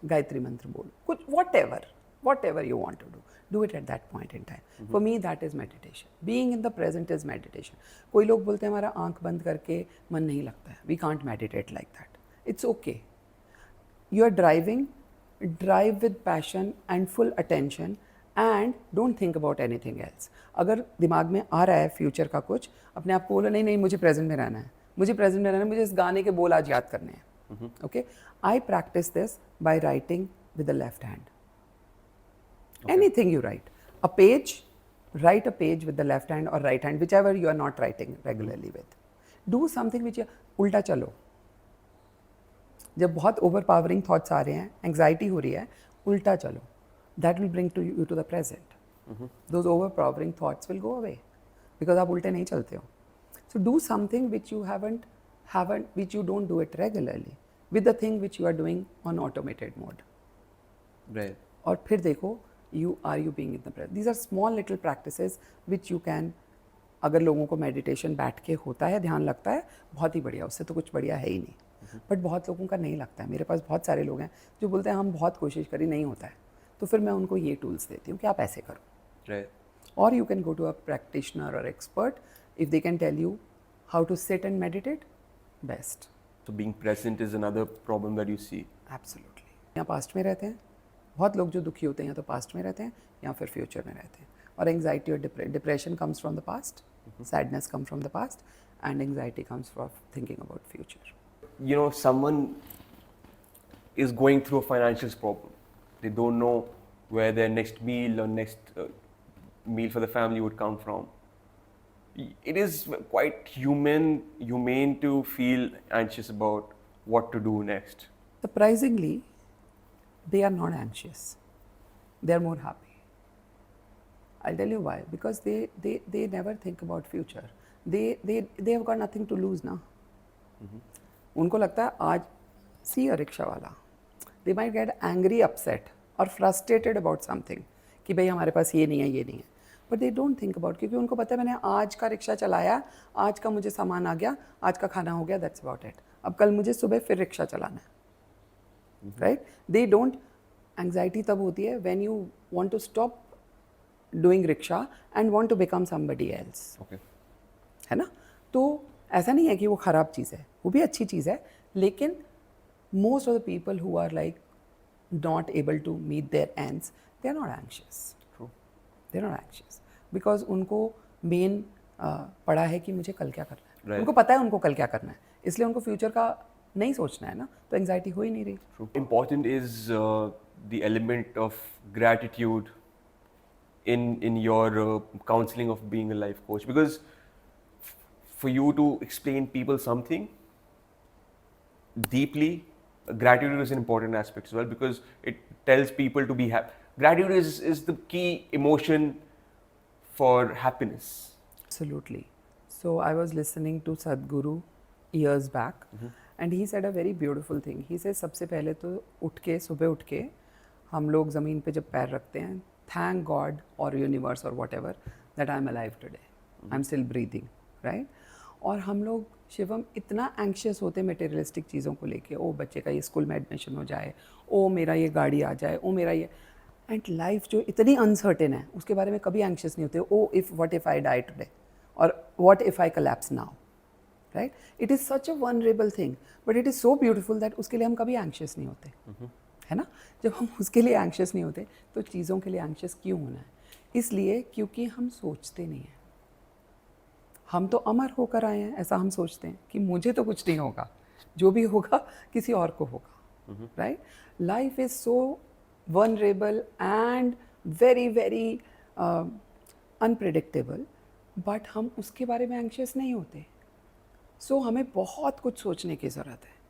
S1: Gayatri Mantra बोलो, कुछ whatever, whatever you want to do it at that point in time. For me that is meditation. Being in the present is meditation. कोई लोग बोलते हैं हमारा आंख बंद करके मन नहीं लगता है. We can't meditate like that. It's okay. You are driving, drive with passion and full attention and don't think about anything else. अगर दिमाग में आ रहा है फ्यूचर का कुछ, अपने आप को बोलो नहीं नहीं मुझे प्रेजेंट में रहना है, मुझे प्रेजेंट में रहना है, मुझे इस गाने के बोल आज याद करने हैं. Okay? I practice this by writing with the left hand. Anything you write. A page, write a page with the left hand or right hand, whichever you are not writing regularly with. Do something which उल्टा चलो. जब बहुत overpowering thoughts आ रहे हैं, anxiety हो रही है, उल्टा चलो. That will bring you to the present. Those overpowering thoughts will go away because आप उल्टे नहीं चलते हो. So do something which you which you don't do it regularly with the thing which you are doing on automated mode.
S3: Right.
S1: और फिर देखो you being in the present. These are small little practices which you can. अगर लोगों को meditation बैठ के होता है, ध्यान लगता है, बहुत ही बढ़िया, उससे तो कुछ बढ़िया है ही नहीं. बट बहुत लोगों का नहीं लगता है. मेरे पास बहुत सारे लोग हैं जो बोलते हैं हम बहुत कोशिश करी नहीं होता है, तो फिर मैं उनको ये टूल्स देती हूँ कि आप ऐसे करो.
S3: Right.
S1: Or you can go to a practitioner or expert if they can tell you how to sit and meditate, best.
S3: So being present is another problem that you see.
S1: Absolutely. यहाँ past में रहते हैं, बहुत लोग जो दुखी होते हैं या तो पास्ट में रहते हैं या फिर फ्यूचर में रहते हैं. और एंग्जाइटी और depression comes from the past, sadness comes from the past and anxiety comes from thinking about future.
S3: You know, someone is going through a financial problem. They don't know where their next meal or next meal for the family would come from. It is quite humane to feel anxious about what to do next.
S1: Surprisingly, they are not anxious. They are more happy. I'll tell you why. Because they never think about future. They have got nothing to lose now. उनको लगता है आज see a rickshaw वाला. They might get angry, upset or frustrated about something कि भाई हमारे पास ये नहीं है, ये नहीं है. But they don't think about, क्योंकि उनको पता है मैंने आज का रिक्शा चलाया, आज का मुझे सामान आ गया, आज का खाना हो गया, that's about it. अब कल मुझे सुबह फिर रिक्शा चलाना है. Right? They don't. Anxiety तब होती है when you want to stop doing rickshaw and want to become somebody else.
S3: Okay.
S1: है ना? तो ऐसा नहीं है कि वो ख़राब चीज़ है, वो भी अच्छी चीज़ है, लेकिन most of the people who are like not able to meet their ends, they are not anxious.
S3: True.
S1: They are not anxious because उनको main पड़ा है कि मुझे कल क्या करना है.
S3: Right.
S1: उनको पता है उनको कल क्या करना है, इसलिए उनको फ्यूचर का नहीं सोचना है ना, तो एंग्जाइटी हो ही नहीं रही.
S3: True. Important is the element of gratitude in your counseling of being a life coach, because for you to explain people something deeply, gratitude is an important aspect as well, because it tells people to be happy. Gratitude is the key emotion for happiness.
S1: Absolutely. So I was listening to Sadhguru years back, and he said a very beautiful thing. He says सबसे पहले तो उठ के सुबह उठ के हम लोग ज़मीन पे जब पैर रखते हैं, thank God or universe or whatever that I am alive today. I'm still breathing, right? और हम लोग शिवम इतना एंक्शियस होते हैं मटेरियलिस्टिक चीज़ों को लेके, ओ बच्चे का ये स्कूल में एडमिशन हो जाए, ओ मेरा ये गाड़ी आ जाए, ओ मेरा ये, एंड लाइफ जो इतनी अनसर्टेन है उसके बारे में कभी एंक्शियस नहीं होते. Oh if what if I die today और what if I collapse now, right? It is such a vulnerable thing, but it is so beautiful that उसके लिए हम कभी एंक्शियस नहीं होते. है ना? जब हम उसके लिए एंक्शियस नहीं होते तो चीज़ों के लिए एंक्शियस क्यों होना है? इसलिए क्योंकि हम सोचते नहीं हैं. हम तो अमर होकर आए हैं, ऐसा हम सोचते हैं कि मुझे तो कुछ नहीं होगा, जो भी होगा किसी और को होगा, right? Life is so vulnerable and very very unpredictable, but हम उसके बारे में एंक्शियस नहीं होते. सो हमें बहुत कुछ सोचने की ज़रूरत है.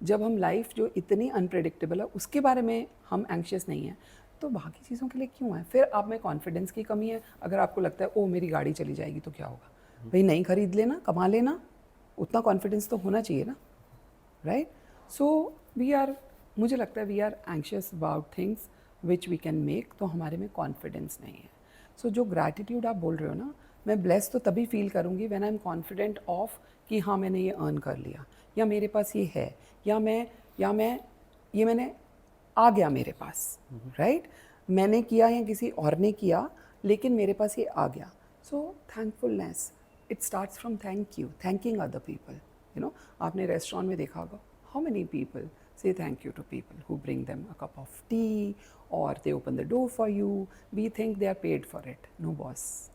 S1: जब हम लाइफ जो इतनी अनप्रिडिक्टेबल है उसके बारे में हम एंक्शियस नहीं हैं, तो बाकी चीज़ों के लिए क्यों है? फिर आप में कॉन्फिडेंस की कमी है. अगर आपको लगता है ओ मेरी गाड़ी चली जाएगी तो क्या होगा, भाई नहीं खरीद लेना, कमा लेना, उतना कॉन्फिडेंस तो होना चाहिए ना, राइट? सो मुझे लगता है we are anxious about things which we can make, तो हमारे में कॉन्फिडेंस नहीं है. सो जो ग्रैटिट्यूड आप बोल रहे हो ना, मैं ब्लेस तो तभी फील करूँगी when I am confident of कि हाँ मैंने ये अर्न कर लिया, या मेरे पास ये है, या मैंने आ गया मेरे पास, राइट? मैंने किया या किसी और ने किया, लेकिन मेरे पास ये आ गया. So thankfulness, it starts from thank you, thanking other people. You know, आपने रेस्टोरेंट में देखा होगा, how many people say thank you to people who bring them a cup of tea or they open the door for you. We think they are paid for it. No, boss.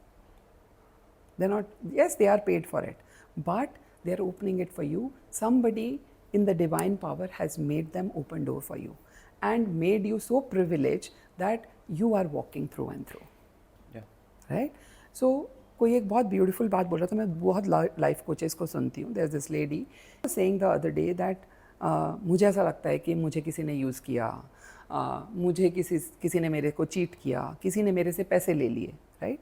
S1: They're not, yes, they are paid for it, but they're opening it for you. Somebody in the divine power has made them open door for you and made you so privileged that you are walking through and through.
S3: Yeah.
S1: Right? So, कोई एक बहुत beautiful बात बोल रहा था, मैं बहुत life coaches को सुनती हूँ. There is this lady saying the other day that मुझे ऐसा लगता है कि मुझे किसी ने यूज़ किया, मुझे किसी ने मेरे को चीट किया, किसी ने मेरे से पैसे ले लिए. Right?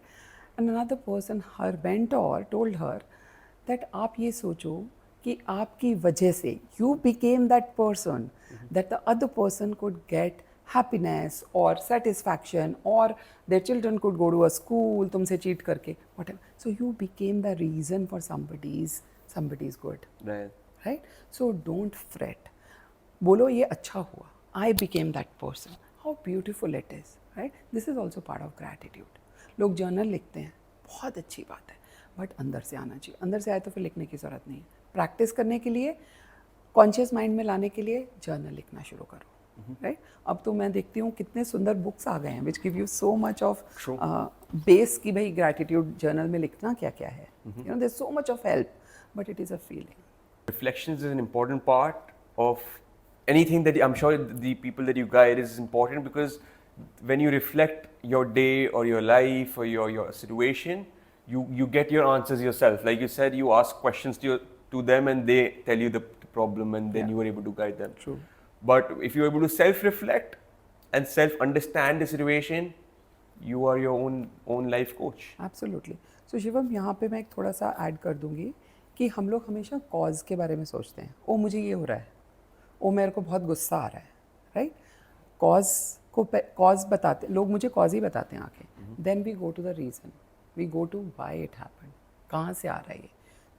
S1: And another person, her mentor told her that आप ये सोचो कि आपकी वजह से you became that person that the other person could get happiness or satisfaction or their children could go to a school तुमसे cheat करके, whatever. So you became the reason for somebody's good. Right? So don't fret. बोलो ये अच्छा हुआ. I became that person. How beautiful it is. Right? This is also part of gratitude. लोग journal लिखते हैं, बहुत अच्छी बात है, बट अंदर से आना चाहिए. अंदर से आए तो फिर लिखने की ज़रूरत नहीं है. प्रैक्टिस करने के लिए, कॉन्शियस माइंड में लाने के लिए जर्नल लिखना शुरू करो. राइट? अब तो मैं देखती हूँ कितने सुंदर बुक्स आ गए हैं which give you so much of base कि भाई ग्रैटिट्यूड जर्नल में लिखना क्या क्या है. You know, there is so much of help, but it is a feeling.
S3: Reflections is an important part of anything that I'm sure the people that you guide is important, because when you reflect your day or your life or your situation, you get your answers yourself. Like you said, you ask questions to them and they tell you the problem, and then you were able to guide them.
S1: True.
S3: But if you're able to self-reflect and self-understand the situation, you are your own life coach.
S1: Absolutely. So Shivam, यहाँ पे मैं एक थोड़ा सा add कर दूंगी कि हम लोग हमेशा कॉज के बारे में सोचते हैं. ओ मुझे ये हो रहा है, ओ मेरे को बहुत गुस्सा आ रहा है. राइट? कॉज बताते लोग, मुझे कॉज ही बताते हैं आके. Then we go to the reason, we go to why it happened, कहाँ से आ रहा है ये.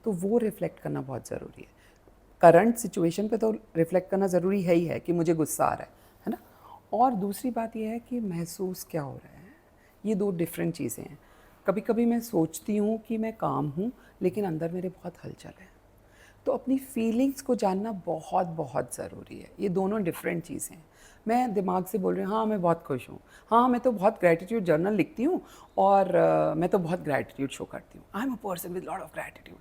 S1: तो वो रिफ्लेक्ट करना बहुत ज़रूरी है. करंट सिचुएशन पे तो रिफ्लेक्ट करना ज़रूरी है ही है कि मुझे गुस्सा आ रहा है ना. और दूसरी बात ये है कि महसूस क्या हो रहा है. ये दो डिफरेंट चीज़ें हैं. कभी कभी मैं सोचती हूँ कि मैं काम हूँ, लेकिन अंदर मेरे बहुत हलचल है. तो अपनी फीलिंग्स को जानना बहुत बहुत ज़रूरी है. ये दोनों डिफरेंट चीज़ें हैं. मैं दिमाग से बोल रही हूँ हाँ मैं बहुत खुश हूँ, हाँ मैं तो बहुत ग्रैटिट्यूड जर्नल लिखती हूँ और मैं तो बहुत ग्रैटिट्यूड शो करती हूँ, I am a person with lot of gratitude.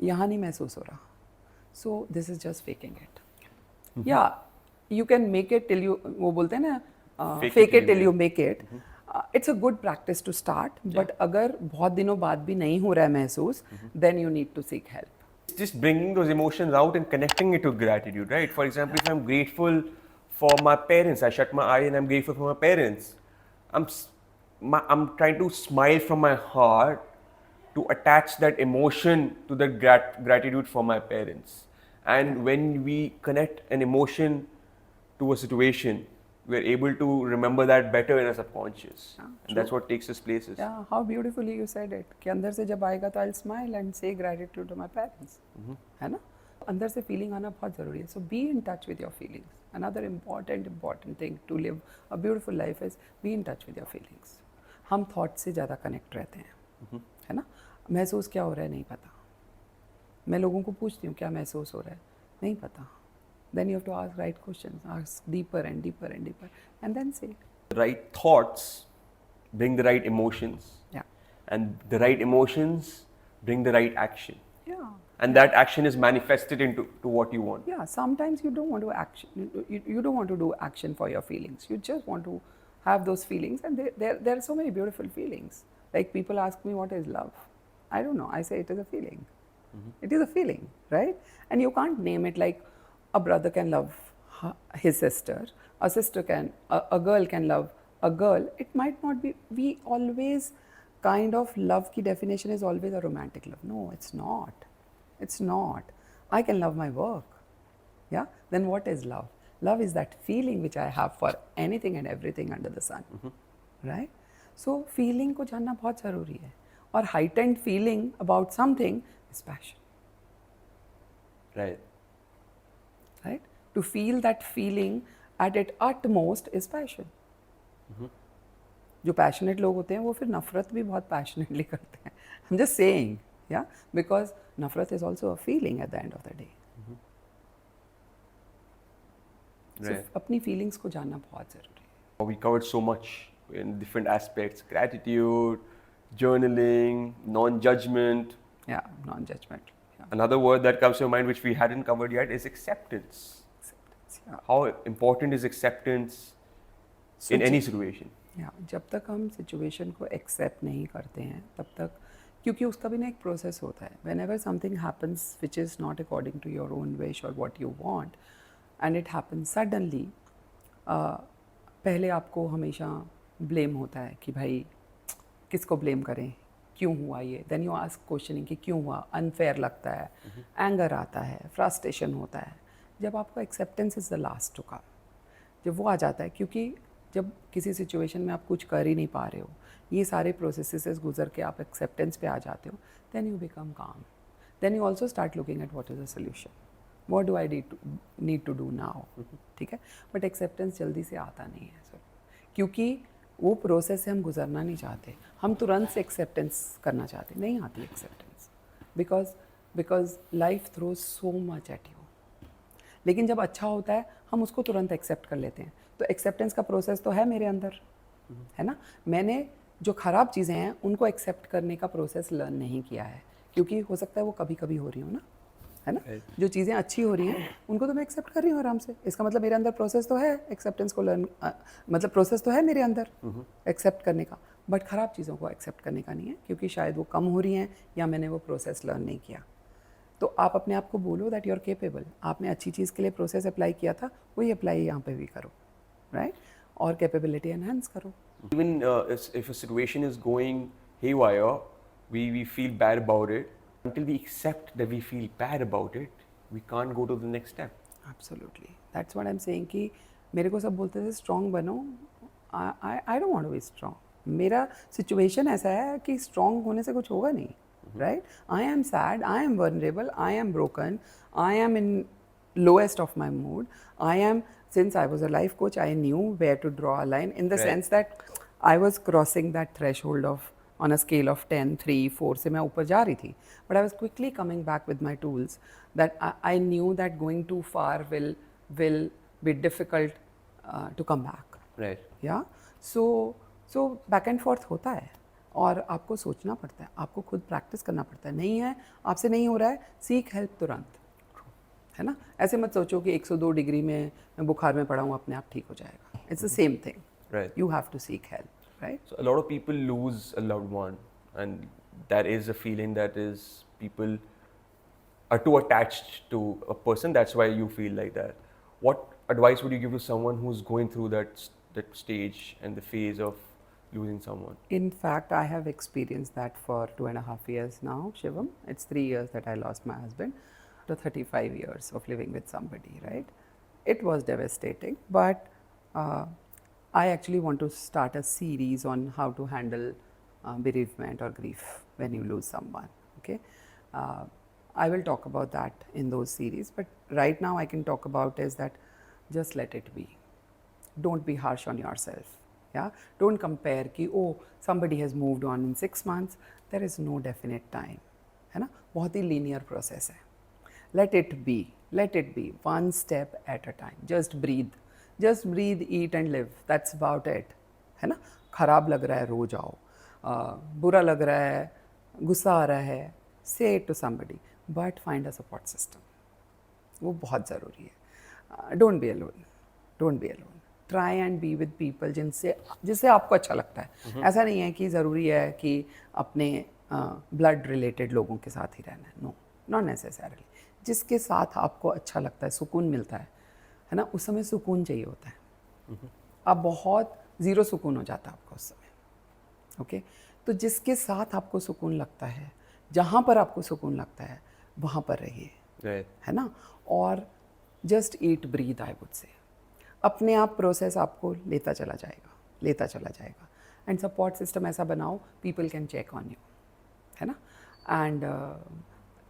S1: यहाँ नहीं महसूस हो रहा. So this is just faking it. Yeah, you can make it till you, वो बोलते हैं ना, fake it till you make it. It's a good practice to start, but अगर बहुत दिनों बाद भी नहीं हो रहा है महसूस, then you need to seek help.
S3: Just bringing those emotions out and connecting it to gratitude, right? For example, if I'm grateful for my parents, I shut my eye and I'm grateful for my parents. I'm trying to smile from my heart to attach that emotion to the gratitude for my parents. And when we connect an emotion to a situation, we're able to remember that better in our subconscious. And that's what takes us places.
S1: Yeah, how beautifully you said it. कि अंदर से जब आएगा तो I'll smile and say gratitude to my parents. है ना? अंदर से feeling आना बहुत ज़रूरी है. So be in touch with your feelings. Another important thing to live a beautiful life is be in touch with your feelings. हम thought से ज़्यादा connect रहते हैं. है ना? महसूस क्या हो रहा है नहीं पता. मैं लोगों को पूछती हूँ क्या महसूस हो रहा है, नहीं पता. Then you have to ask right questions, ask deeper and deeper and deeper, and then say.
S3: The right thoughts bring the right emotions.
S1: Yeah.
S3: And the right emotions bring the right action.
S1: Yeah.
S3: And that action is manifested into what you want.
S1: Yeah, sometimes you don't want to action. You don't want to do action for your feelings. You just want to have those feelings, and there are so many beautiful feelings. Like people ask me what is love. I don't know. I say it is a feeling. It is a feeling, right? And you can't name it. Like a brother can love his sister, a sister can, a girl can love a girl. It might not be. We always kind of love ki definition is always a romantic love. No, it's not. It's not. I can love my work. Yeah? Then what is love? Love is that feeling which I have for anything and everything under the sun. Right? So feeling को जानना बहुत ज़रूरी है. और heightened feeling about something is passion.
S3: Right.
S1: Right? To feel that feeling at its utmost is passion. जो passionate लोग होते हैं वो फिर नफरत भी बहुत पैशनेटली करते हैं. I am just saying, yeah, because नफरत is also a feeling at the end of the day. So अपनी फीलिंग्स को जानना बहुत ज़रूरी है.
S3: We covered so much in different aspects: gratitude, journaling, non-judgment.
S1: Yeah, non-judgmental. Yeah.
S3: Another word that comes to mind which we hadn't covered yet is acceptance.
S1: Acceptance, yeah.
S3: How important is acceptance
S1: So
S3: in any situation?
S1: या जब तक हम situation को accept नहीं करते हैं तब तक, क्योंकि उसका भी ना एक प्रोसेस होता है. Whenever something happens which is not according to your own wish और what you want and it happen suddenly, पहले आपको हमेशा ब्लेम होता है कि भाई किसको ब्लेम करें, क्यों हुआ ये. देन यू आस्क क्वेश्चनिंग कि क्यों हुआ, अनफेयर लगता है, एंगर आता है, फ्रस्ट्रेशन होता है. जब आपको acceptance is the last to come, जब वो आ जाता है, क्योंकि जब किसी सिचुएशन में आप कुछ कर ही नहीं पा रहे हो, ये सारे प्रोसेसेस गुजर के आप एक्सेप्टेंस पे आ जाते हो, then you become calm. Then you also start looking at what is the solution, what do I need to do now. ठीक है, बट एक्सेप्टेंस जल्दी से आता नहीं है सर, क्योंकि वो प्रोसेस से हम गुजरना नहीं चाहते. हम तुरंत से एक्सेप्टेंस करना चाहते, नहीं आती acceptance, because life throws so much at you. लेकिन जब अच्छा होता है हम उसको तुरंत एक्सेप्ट कर लेते हैं. तो एक्सेप्टेंस का प्रोसेस तो है मेरे अंदर, है ना. मैंने जो ख़राब चीज़ें हैं उनको एक्सेप्ट करने का प्रोसेस लर्न नहीं किया है, क्योंकि हो सकता है वो कभी कभी हो रही हो ना, है ना. जो चीज़ें अच्छी हो रही हैं उनको तो मैं एक्सेप्ट कर रही हूँ आराम से. इसका मतलब मेरे अंदर प्रोसेस तो है एक्सेप्टेंस को लर्न, मतलब प्रोसेस तो है मेरे अंदर एक्सेप्ट करने का. बट ख़राब चीज़ों को एक्सेप्ट करने का नहीं है, क्योंकि शायद वो कम हो रही हैं या मैंने वो प्रोसेस लर्न नहीं किया. तो आप अपने आप को बोलो दैट यू आर केपेबल. आपने अच्छी चीज़ के लिए प्रोसेस अप्लाई किया था, वही अप्लाई यहाँ पे भी करो, राइट. और कैपेबिलिटी एनहांस करो.
S3: Even if a situation is going haywire, we feel bad about it. Until we accept that we feel bad about it, we can't go to the next step.
S1: Absolutely, that's what I am saying कि मेरे को सब बोलते थे strong बनो. I don't want to be strong. मेरा situation ऐसा है कि स्ट्रॉन्ग होने से कुछ होगा नहीं, right. I am sad, I am vulnerable, I am broken, I am in lowest of my mood. Since I was a life coach, I knew where to draw a line, in the
S3: Right.
S1: sense that I was crossing that threshold of, on a scale of 10, 3, 4 से मैं ऊपर जा रही थी. But I was quickly coming back with my tools that I knew that going too far will be difficult to come back.
S3: Right.
S1: Yeah. So back and forth होता है और आपको सोचना पड़ता है, आपको खुद प्रैक्टिस करना पड़ता है. नहीं है, आपसे नहीं हो रहा है, सीख हेल्प तुरंत, है ना. ऐसे मत सोचो कि 102 डिग्री में मैं बुखार में पड़ा हूँ अपने आप ठीक हो जाएगा. It's the same thing.
S3: Right.
S1: You have to seek help, right.
S3: So a lot of people lose a loved one, and that is a feeling that is people are too attached to a person. That's why you feel like that. What advice would you give to someone who's going through that stage and the phase of losing someone?
S1: In fact, I have experienced that for 2.5 years now, Shivam. It's 3 years that I lost my husband. After 35 years of living with somebody, right? It was devastating, but I actually want to start a series on how to handle bereavement or grief when you lose someone, okay? I will talk about that in those series, but right now I can talk about is that just let it be. Don't be harsh on yourself, yeah? Don't compare कि oh somebody has moved on in 6 months. There is no definite time, है ना. बहुत ही linear process है. Let it be one step at a time. Just breathe, eat and live. That's about it, है ना. खराब लग रहा है, रो जाओ. बुरा लग रहा है, गुस्सा आ रहा है, say it to somebody, but find a support system. वो बहुत ज़रूरी है. Don't be alone. Try and be with people जिससे आपको अच्छा लगता है. ऐसा नहीं है कि ज़रूरी है कि अपने ब्लड रिलेटेड लोगों के साथ ही रहना है. No, not necessarily. जिसके साथ आपको अच्छा लगता है, सुकून मिलता है ना. उस समय सुकून चाहिए होता है. आप बहुत ज़ीरो सुकून हो जाता है आपको उस समय, ओके. तो जिसके साथ आपको सुकून लगता है, जहाँ पर आपको सुकून लगता है, वहाँ पर रहिए, है ना. और just eat breathe, I would say. अपने आप प्रोसेस आपको लेता चला जाएगा. एंड सपोर्ट सिस्टम ऐसा बनाओ, people can check on you, है ना. And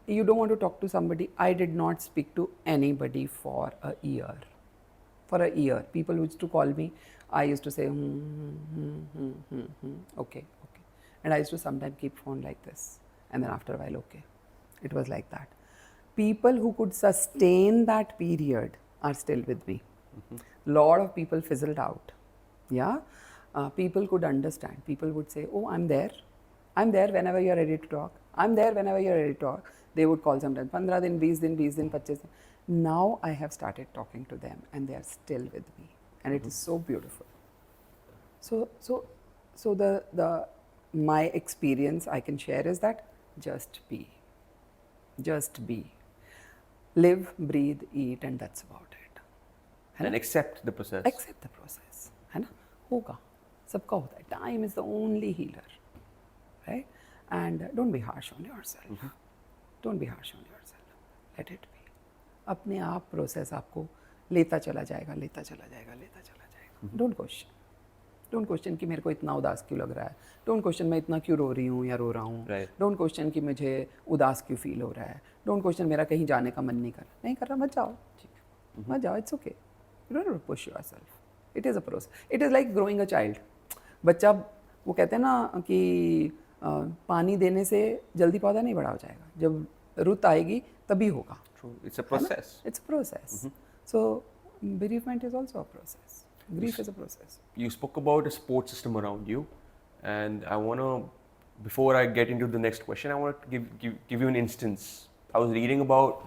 S1: you don't want to talk to somebody. I did not speak to anybody for a year. for a year. People used to call me. I used to say, okay, okay. And I used to sometimes keep phone like this. And then after a while, okay. It was like that. People who could sustain that period are still with me. Lot of people fizzled out. Yeah. People could understand. People would say, oh, I'm there. I'm there whenever you're ready to talk. I'm there whenever you're ready to talk. They would call sometimes 15 din, 20 din, 20 din, 25 din. Now I have started talking to them and they are still with me. And it is so beautiful. So the my experience I can share is that just be. Just be. Live, breathe, eat, and that's about it.
S3: And accept the process.
S1: Accept the process. है ना? होगा. सबका होता है. Time is the only healer. Right? And don't be harsh on yourself. Don't be harsh on yourself. Let it be. अपने आप process आपको लेता चला जाएगा, लेता चला जाएगा, लेता चला जाएगा. Don't question. Don't question कि मेरे को इतना उदास क्यों लग रहा है. Don't question मैं इतना क्यों रो रही हूँ या रो रहा हूँ.
S3: Right.
S1: Don't question कि मुझे उदास क्यों फील हो रहा है. Don't question मेरा कहीं जाने का मन नहीं कर रहा. नहीं कर रहा, मत जाओ. मत जाओ. It's okay. You don't have to push yourself. It is a process. It is like growing a child. बच्चा वो कहते हैं ना कि पानी देने से जल्दी पौधा नहीं बड़ा हो जाएगा. जब रुत आएगी तभी होगा.
S3: True. It's a process.
S1: It's a process. So bereavement is also a process. Grief is a process.
S3: You spoke about a support system around you, and I want to, before I get into the next question, I want to give you an instance. I was reading about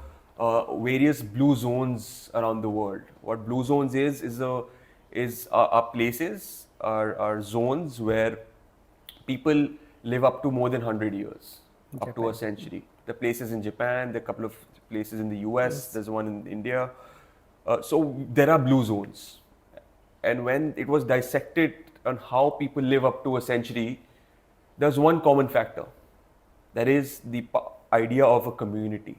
S3: various blue zones around the world. What blue zones are places, are zones where people live up to more than 100 years, up to a century. The places in Japan, there are a couple of places in the US, there's one in India. So there are blue zones. And when it was dissected on how people live up to a century, there's one common factor. That is the idea of a community.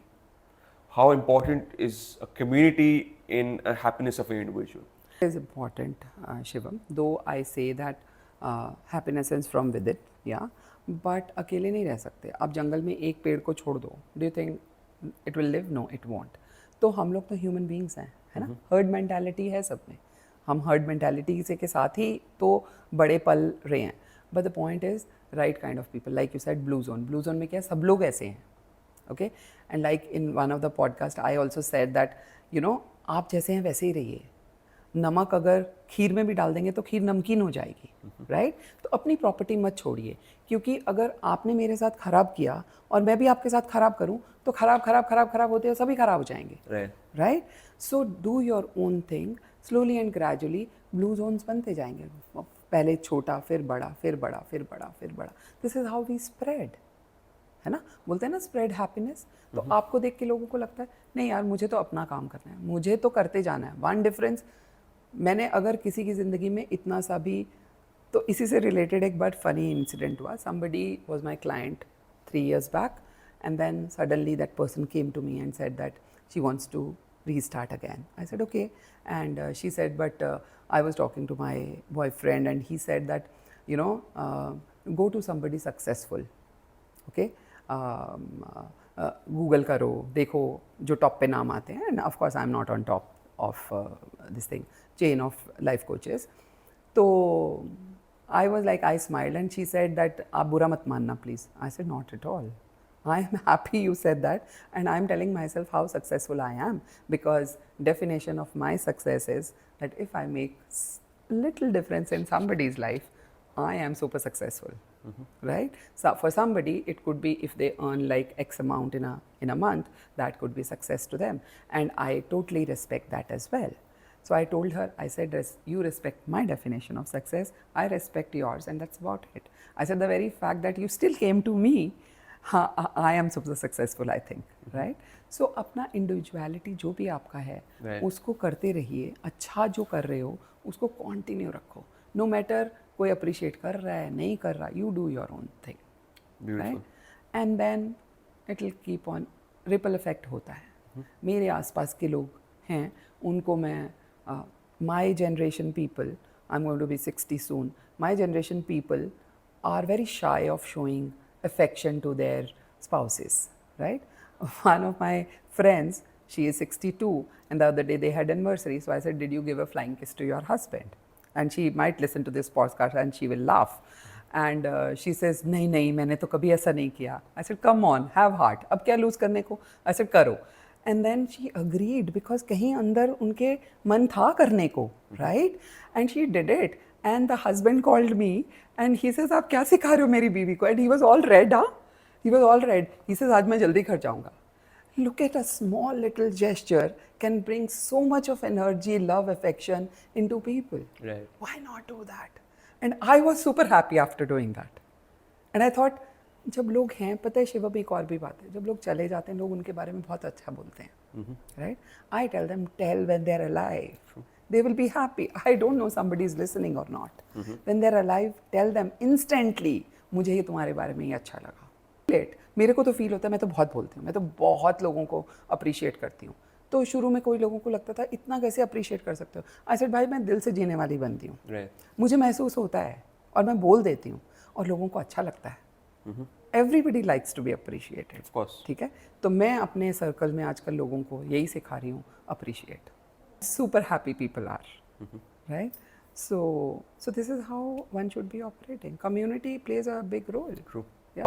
S3: How important is a community in a happiness of an individual?
S1: It is important, Shivam. Though I say that happiness is from within, yeah. But अकेले नहीं रह सकते. आप जंगल में एक पेड़ को छोड़ दो. Do you think it will live? No, it won't. तो हम लोग तो human beings हैं, है ना? Herd mentality है सब में. हम herd mentality से के साथ ही तो बड़े पल रहे हैं. But the point is right kind of people. Like you said, blue zone. Blue zone में क्या है? सब लोग ऐसे हैं. Okay? And like in one of the podcast, I also said that, you know, आप जैसे हैं वैसे ही रहिए. नमक अगर खीर में भी डाल देंगे तो खीर नमकीन हो जाएगी, राइट? तो अपनी प्रॉपर्टी मत छोड़िए, क्योंकि अगर आपने मेरे साथ खराब किया और मैं भी आपके साथ खराब करूं तो खराब होते हैं, सभी खराब हो जाएंगे, right? So do your own thing, slowly and gradually blue zones बनते जाएंगे. पहले छोटा, फिर बड़ा, फिर बड़ा, फिर बड़ा, फिर बड़ा. This is how we spread, है ना? बोलते हैं ना स्प्रेड हैप्पीनेस. तो आपको देख के लोगों को लगता है नहीं यार, मुझे तो अपना काम करना है, मुझे तो करते जाना है. वन डिफरेंस, मैंने अगर किसी की ज़िंदगी में इतना सा भी, तो इसी से रिलेटेड एक बार फनी इंसिडेंट हुआ. Somebody was my client 3 years back and then suddenly that person came to me and said that she wants to restart again. I said okay, and she said but I was talking to my boyfriend and he said that, you know, go to somebody successful, okay, Google करो, देखो जो top पे नाम आते हैं. End of course I am not on top of this thing chain of life coaches. So I was like, I smiled and she said that आप बुरा मत मानना please. I said not at all. I am happy you said that, and I am telling myself how successful I am, because definition of my success is that if I make little difference in somebody's life, I am super successful, right? So for somebody it could be if they earn like X amount in a month, that could be success to them, and I totally respect that as well. So I told her, I said, you respect my definition of success, I respect yours, and that's about it. I said, the very fact that you still came to me, I am super successful, I think, right? So अपना individuality जो भी आपका है, उसको करते रहिए. अच्छा जो कर रहे हो उसको कंटिन्यू रखो. No matter कोई अप्रिशिएट कर रहा है नहीं कर रहा, you do your own thing, right? And then it will keep on, ripple effect होता है. मेरे आसपास के लोग हैं, उनको मैं my generation people, I'm going to be 60 soon, my generation people are very shy of showing affection to their spouses, right? One of my friends, She is 62, and the other day they had anniversary. So I said, "Did you give a flying kiss to your husband?" And she might listen to this podcast and she will laugh. And she says, "नहीं नहीं, मैंने तो कभी ऐसा नहीं किया." I said, "Come on, have heart. अब क्या lose करने को?" I said, "करो." And then she agreed because कहीं अंदर उनके मन था करने को, right? And she did it. And the husband called me and he says, "आप क्या सिखा रहे हो मेरी बीवी को?" And he was all red, huh? He was all red. He says, "आज मैं जल्दी घर जाऊँगा." Look at a small little gesture can bring so much of energy, love, affection into people.
S3: Right.
S1: Why not do that? And I was super happy after doing that. And I thought, जब लोग हैं, पता है शिवम, एक और भी बात है, जब लोग चले जाते हैं लोग उनके बारे में बहुत अच्छा बोलते हैं, right? I tell them, tell when they're alive. True. They will be happy. I don't know somebody is listening or not. When they're alive, tell them instantly, मुझे ये तुम्हारे बारे में ही अच्छा लगा. मेरे को तो फील होता है, मैं तो बहुत बोलती हूँ, मैं तो बहुत लोगों को अप्रिशिएट करती हूँ. तो शुरू में कोई लोगों को लगता था इतना कैसे अप्रिशिएट कर सकते हो. आई सेड भाई मैं दिल से जीने वाली बनती हूँ, मुझे महसूस होता है और मैं बोल देती हूँ और लोगों को अच्छा लगता है. Everybody likes to be appreciated. ठीक है, तो मैं अपने सर्कल में आजकल लोगों को यही सिखा रही हूँ, appreciate. Super happy people are, right? So this is how one should be operating. Community plays a big role.
S3: True.
S1: Yeah.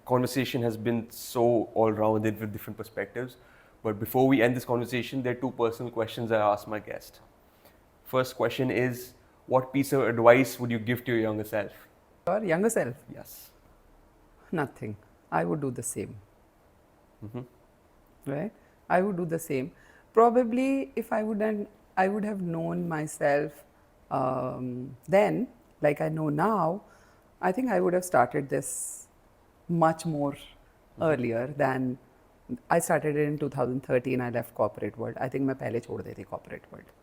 S3: Conversation has been so all-rounded with different perspectives. But before we end this conversation, there are two personal questions I ask my guest. First question is, what piece of advice would you give to your younger self?
S1: Your younger self?
S3: Yes.
S1: Nothing. I would do the same. Right? I would do the same. Probably if I would have known myself then, like I know now, I think I would have started this much more earlier than I started it in 2013. I left corporate world. I think मैं पहले छोड़ देती corporate world.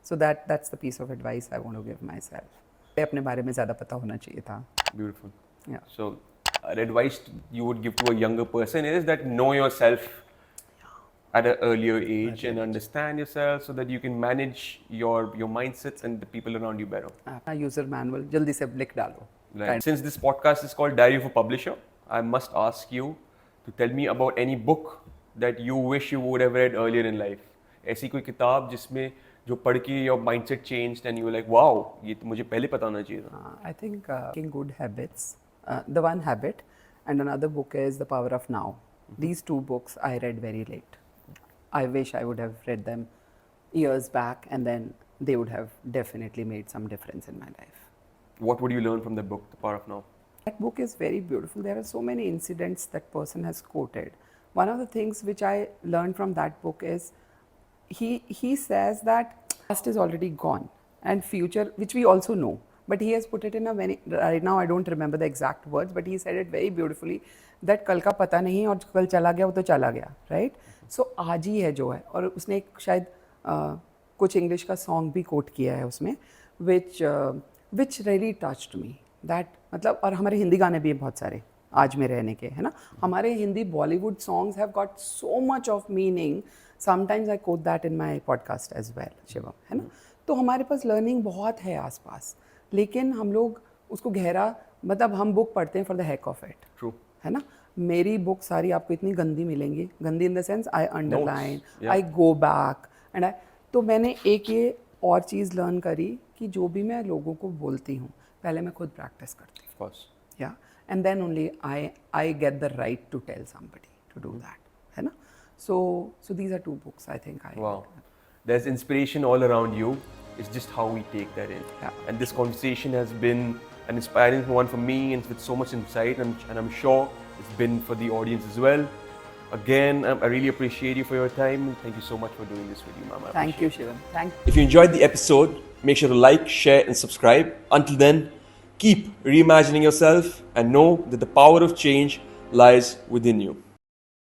S1: So that's the piece of advice I want to give myself. अपने बारे में ज़्यादा पता होना चाहिए था.
S3: Beautiful.
S1: Yeah.
S3: So, advice you would give to a younger person is that know yourself at an earlier age and understand yourself so that you can manage your mindsets and the people around you better.
S1: User manual जल्दी से लिख डालो.
S3: Right. Since this podcast is called Diary of a Publisher, I must ask you to tell me about any book that you wish you would have read earlier in life. ऐसी कोई किताब जिसमें जो पढ़ के your mindset changed and you were like, wow, ये तो मुझे पहले पता होना चाहिए था.
S1: I think Making Good Habits, The One Habit, and another book is The Power of Now. These two books I read very late. I wish I would have read them years back, and then they would have definitely made some difference in my life.
S3: What would you learn from the book, The Power of Now?
S1: That book is very beautiful. There are so many incidents that person has quoted. One of the things which I learned from that book is he says that past is already gone and future, which we also know, but he has put it in a very, right now I don't remember the exact words, but he said it very beautifully that कल का पता नहीं और कल चला गया वो तो चला गया, right? So आज ही है जो है. और उसने एक शायद कुछ इंग्लिश का सॉन्ग भी कोट किया है उसमें, which really touched me. That मतलब, और हमारे हिंदी गाने भी हैं बहुत सारे आज में रहने के, है ना. हमारे Hindi Bollywood songs have got so much of meaning. Sometimes I quote that in my podcast as well, Shivam, है ना. तो हमारे पास लर्निंग बहुत है आसपास, लेकिन हम लोग उसको गहरा, मतलब हम बुक पढ़ते हैं for the heck of it.
S3: True.
S1: है ना. मेरी बुक सारी आपको इतनी गंदी मिलेंगी, गंदी in the sense I underline, I go back and I. तो मैंने एक ये और चीज़ लर्न करी कि जो भी मैं लोगों को बोलती हूँ पहले मैं खुद प्रैक्टिस करती हूँ.
S3: Of course.
S1: Yeah, and then only I get the right to tell somebody to do that, है ना. So these are two books I think I.
S3: Wow. There's inspiration all around you. It's just how we take that in.
S1: Yeah.
S3: And this conversation has been an inspiring one for me and with so much insight, and I'm sure it's been for the audience as well. Again, I really appreciate you for your time. Thank you so much for doing this with you, ma'am.
S1: Thank you, Shivam. Thank you.
S3: If you enjoyed the episode, make sure to like, share, and subscribe. Until then, keep reimagining yourself and know that the power of change lies within you.